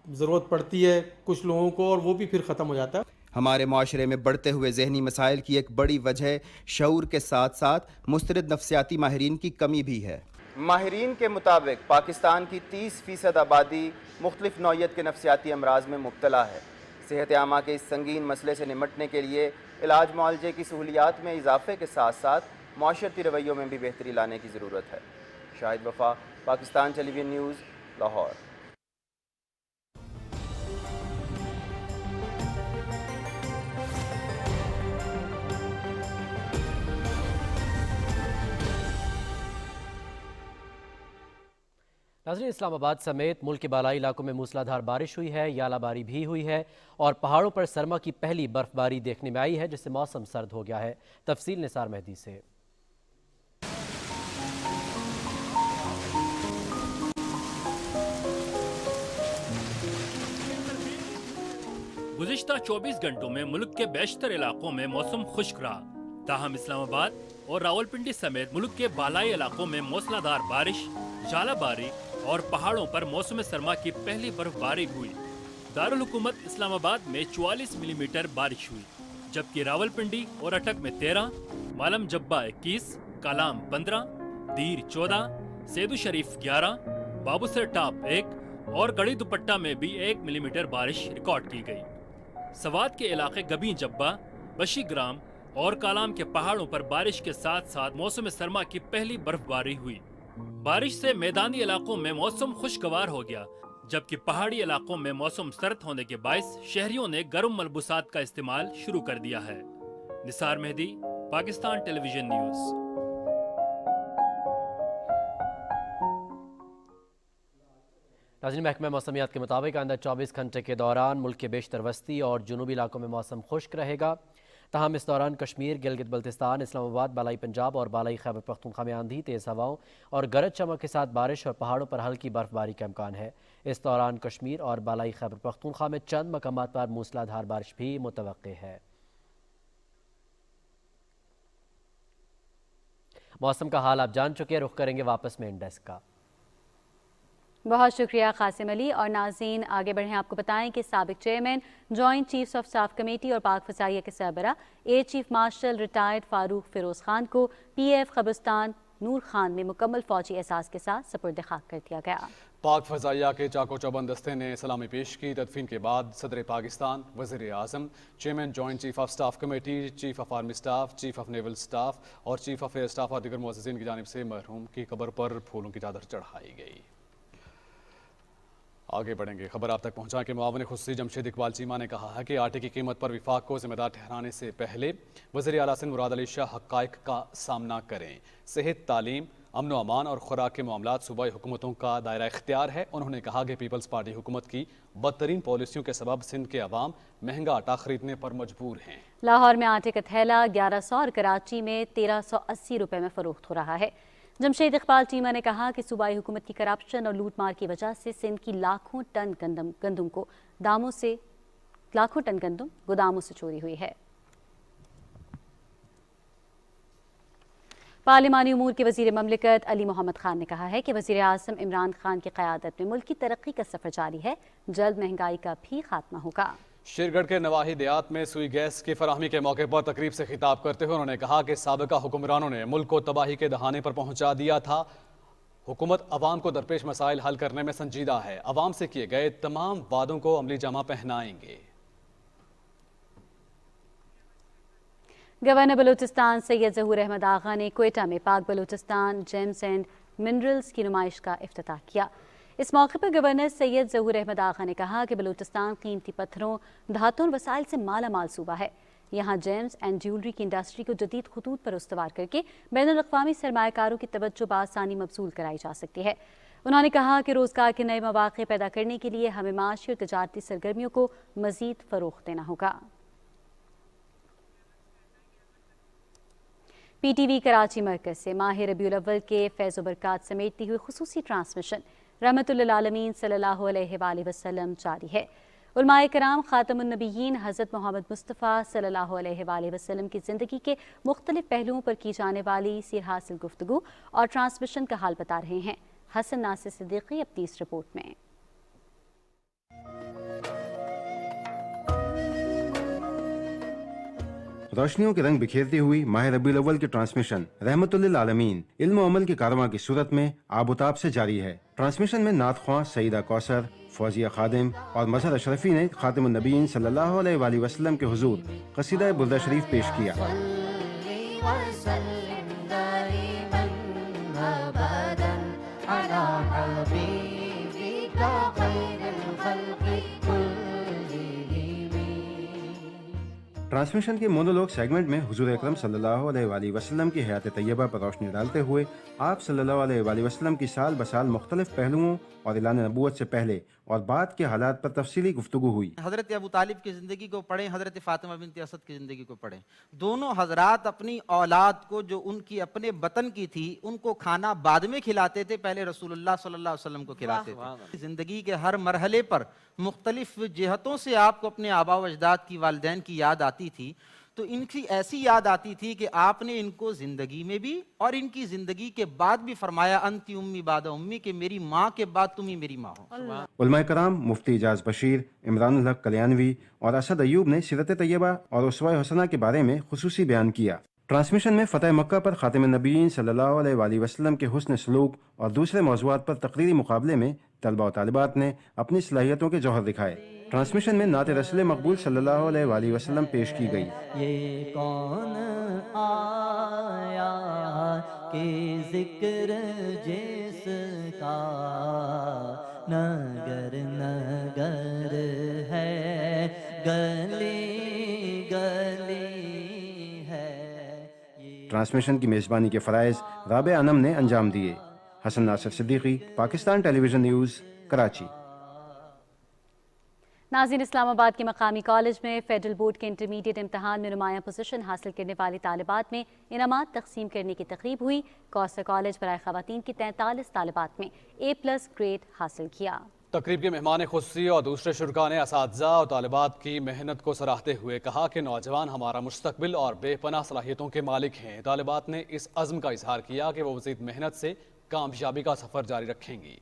ज़रूरत पड़ती है कुछ लोगों को, और वो भी फिर ख़त्म हो जाता है। हमारे माशरे में बढ़ते हुए ज़हनी मसाइल की एक बड़ी वजह शऊर के साथ साथ मुस्तरद नफ्सियाती माहिरीन की कमी भी है। माहिरीन के मुताबिक पाकिस्तान की 30% आबादी मुख्तलिफ नौइयत के नफ्सियाती अमराज में मुब्तला है। صحت عامہ کے اس سنگین مسئلے سے نمٹنے کے لیے علاج معالجے کی سہولیات میں اضافے کے ساتھ ساتھ معاشرتی رویوں میں بھی بہتری لانے کی ضرورت ہے۔ شاہد وفا، پاکستان ٹیلی ویژن نیوز، لاہور۔ ناظرین، اسلام آباد سمیت ملک کے بالائی علاقوں میں موسلادھار بارش ہوئی ہے، یالہ باری بھی ہوئی ہے اور پہاڑوں پر سرما کی پہلی برف باری دیکھنے میں آئی ہے، جس سے موسم سرد ہو گیا ہے۔ تفصیل نثار مہدی سے۔ گزشتہ 24 گھنٹوں میں ملک کے بیشتر علاقوں میں موسم خشک رہا، تاہم اسلام آباد اور راولپنڈی سمیت ملک کے بالائی علاقوں میں موسلادھار بارش، ژالہ باری اور پہاڑوں پر موسم سرما کی پہلی برف باری ہوئی۔ دارالحکومت اسلام آباد میں 44 ملی میٹر بارش ہوئی، جبکہ راولپنڈی اور اٹک میں 13، مالم جبہ 21، کالام 15، دیر 14، سیدو شریف 11، بابوسر ٹاپ 1 اور گڑھی دوپٹہ میں بھی 1 ملی میٹر بارش ریکارڈ کی گئی۔ سوات کے علاقے گبیں جبہ، بشی گرام اور کالام کے پہاڑوں پر بارش کے ساتھ ساتھ موسم سرما کی پہلی برف باری ہوئی۔ بارش سے میدانی علاقوں میں موسم خوشگوار ہو گیا، جبکہ پہاڑی علاقوں میں موسم سرد ہونے کے باعث شہریوں نے گرم ملبوسات کا استعمال شروع کر دیا ہے۔ نثار مہدی، پاکستان ٹیلی ویژن نیوز۔ ناظرین، محکمہ موسمیات کے مطابق آئندہ 24 گھنٹے کے دوران ملک کے بیشتر وسطی اور جنوبی علاقوں میں موسم خشک رہے گا، تاہم اس دوران کشمیر، گلگت بلتستان، اسلام آباد، بالائی پنجاب اور بالائی خیبر پختونخوا میں آندھی، تیز ہواؤں اور گرج چمک کے ساتھ بارش اور پہاڑوں پر ہلکی برف باری کا امکان ہے۔ اس دوران کشمیر اور بالائی خیبر پختونخوا میں چند مقامات پر موسلادھار بارش بھی متوقع ہے۔ موسم کا حال آپ جان چکے، رخ کریں گے واپس مین ڈیسک کا۔ بہت شکریہ قاسم علی۔ اور ناظرین، آگے بڑھیں، آپ کو بتائیں کہ سابق chairman, joint chiefs of staff committee اور پاک فضائیہ کے سربراہ ایئر چیف مارشل ریٹائرڈ فاروق فیروز خان کو پی ایف قبرستان نور خان میں مکمل فوجی اعزاز کے ساتھ سپرد خاک کر دیا گیا۔ پاک فضائیہ کے چاکو چوبند دستے نے سلامی پیش کی۔ تدفین کے بعد صدر پاکستان، وزیر اعظم، chairman joint chief of staff committee, chief of army staff, chief of naval staff اور چیف آف ایئر اسٹاف اور دیگر معززین کی جانب سے مرحوم کی قبر پر پھولوں کی چادر چڑھائی گئی۔ آگے بڑھیں گے، خبر آپ تک پہنچا کہ معاون خصوصی جمشید اقبال چیمہ نے کہا ہے کہ آٹے کی قیمت پر وفاق کو ذمہ دار ٹھہرانے سے پہلے وزیر اعلیٰ سندھ مراد علی شاہ حقائق کا سامنا کریں۔ صحت، تعلیم، امن و امان اور خوراک کے معاملات صوبائی حکومتوں کا دائرہ اختیار ہے۔ انہوں نے کہا کہ پیپلز پارٹی حکومت کی بدترین پالیسیوں کے سبب سندھ کے عوام مہنگا آٹا خریدنے پر مجبور ہیں۔ لاہور میں آٹے کا تھیلا 1100 اور کراچی میں 1380 روپے میں فروخت ہو رہا ہے۔ جمشید اقبال چیمہ نے کہا کہ صوبائی حکومت کی کرپشن اور لوٹ مار کی وجہ سے سندھ کی لاکھوں ٹن گندم گوداموں سے چوری ہوئی ہے۔ پارلیمانی امور کے وزیر مملکت علی محمد خان نے کہا ہے کہ وزیر اعظم عمران خان کی قیادت میں ملک کی ترقی کا سفر جاری ہے، جلد مہنگائی کا بھی خاتمہ ہوگا۔ شیرگڑھ کے نواحی دیہات میں سوئی گیس کی فراہمی کے موقع پر تقریب سے خطاب کرتے ہوئے انہوں نے کہا کہ سابقہ حکمرانوں نے ملک کو تباہی کے دہانے پر پہنچا دیا تھا۔ حکومت عوام کو درپیش مسائل حل کرنے میں سنجیدہ ہے، عوام سے کیے گئے تمام وعدوں کو عملی جامہ پہنائیں گے۔ گورنر بلوچستان سید ظہور احمد آغا نے کوئٹہ میں پاک بلوچستان جیمز اینڈ منرلز کی نمائش کا افتتاح کیا۔ اس موقع پر گورنر سید ظہور احمد آغا نے کہا کہ بلوچستان قیمتی پتھروں، دھاتوں اور وسائل سے مالا مال صوبہ ہے۔ یہاں جیمز اینڈ جیولری کی انڈسٹری کو جدید خطوط پر استوار کر کے بین الاقوامی سرمایہ کاروں کی توجہ بآسانی مبذول کرائی جا سکتی ہے۔ انہوں نے کہا کہ روزگار کے نئے مواقع پیدا کرنے کے لیے ہمیں معاشی اور تجارتی سرگرمیوں کو مزید فروغ دینا ہوگا۔ پی ٹی وی کراچی مرکز سے ماہ ربیع الاول کے فیض و برکات سمیٹتی ہوئی خصوصی ٹرانسمیشن رحمت للعالمین صلی اللہ علیہ وآلہ وسلم جاری ہے۔ علماء کرام، خاتم النبیین حضرت محمد مصطفیٰ صلی اللہ علیہ وآلہ وسلم کی زندگی کے مختلف پہلوؤں پر کی جانے والی سیر حاصل گفتگو اور ٹرانسمیشن کا حال بتا رہے ہیں۔ حسن ناصر صدیقی اپنی اس رپورٹ میں۔ روشنیوں کے رنگ بکھیرتی ہوئی ماہ ربیع الاول کی ٹرانسمیشن رحمت للعالمین علم و عمل کے کارواں کی صورت میں آب و تاب سے جاری ہے۔ ٹرانسمیشن میں نعت خواں سیدہ کوثر، फौजिया खादिम और मजहर अशरफी ने खातिमुन नबीयीन सल्लल्लाहु अलैहि वसल्लम के हुजूर कसीदा बुर्दा शरीफ पेश किया। ट्रांसमिशन के मोनोलॉग सेगमेंट में हुजूर अकरम सल्लल्लाहु अलैहि वसल्लम की हयात तैयबा पर रोशनी डालते हुए आप सल्लल्लाहु अलैहि वसल्लम की साल बसाल मुख्तलिफ पहलुओं और ऐलान नबूवत से पहले और बाद के हालात पर तफसीली गुफ्तगू हुई। हज़रत अबू तालिब की ज़िंदगी को पढ़ें, हज़रत फ़ातिमा बिनत असद की ज़िंदगी को पढ़ें। दोनों हज़रात अपनी औलाद को जो उनकी अपने वतन की थी उनको खाना बाद में खिलाते थे, पहले रसूलुल्लाह सल्लल्लाहु अलैहि वसल्लम को खिलाते थे। ज़िंदगी के हर मरहले पर मुख्तलिफ जिहतों से आपको अपने आबा व अजदाद की वालिदैन की याद आती थी, तो इनकी ऐसी याद आती थी कि आपने इनको ज़िंदगी में भी और इनकी ज़िंदगी के बाद भी फरमाया अंती उम्मी बाद उम्मी, कि मेरी माँ के बाद तुम ही मेरी माँ हो। उलमाए कराम मुफ्ती इजाज बशीर, इमरानुल हक कल्याणवी और असद अयूब ने सीरत तैयबा और उसवा हसना के बारे में खुसूसी बयान किया। ट्रांसमिशन में फ़तह मक्का पर खातिमुन नबीयीन सल्लल्लाहु अलैहि वसल्लम के हुस्न सलूक और दूसरे मौज़ूआत पर तकरीरी मुकाबले में तलबा और तालिबात ने अपनी सलाहियतों के जौहर दिखाए। ट्रांसमिशन में नात रसूल मकबूल सल्लल्लाहु अलैहि वसल्लम पेश की गई। ये कौन आया के जिक्र जिसका नगर नगर है, गली गली है। ट्रांसमिशन की मेज़बानी के फ़राइज़ राबे अनम ने अंजाम दिए। Hasan Nasir Siddiqui, Pakistan television news, Karachi. नाज़रीन, इस्लामाबाद के मकामी कॉलेज में फेडरल बोर्ड के इंटरमीडिएट इम्तहान में नुमाया पोजीशन हासिल करने वाली तालिबात में इनामात तकसीम करने की तकरीब हुई। कौसर कॉलेज बराए ख़वातीन की 43 तालिबात में A+ ग्रेड हासिल किया। तकरीब के मेहमान खुसूसी और दूसरे शुरका ने असातिज़ा और तालिबात की मेहनत को सराहते हुए कहा कि नौजवान हमारा मुस्तकबिल और बेपनाह सलाहियतों के मालिक हैं। तालिबात ने इस अज़्म का इजहार किया कि वो मज़ीद मेहनत से कामयाबी का सफ़र जारी रखेंगी।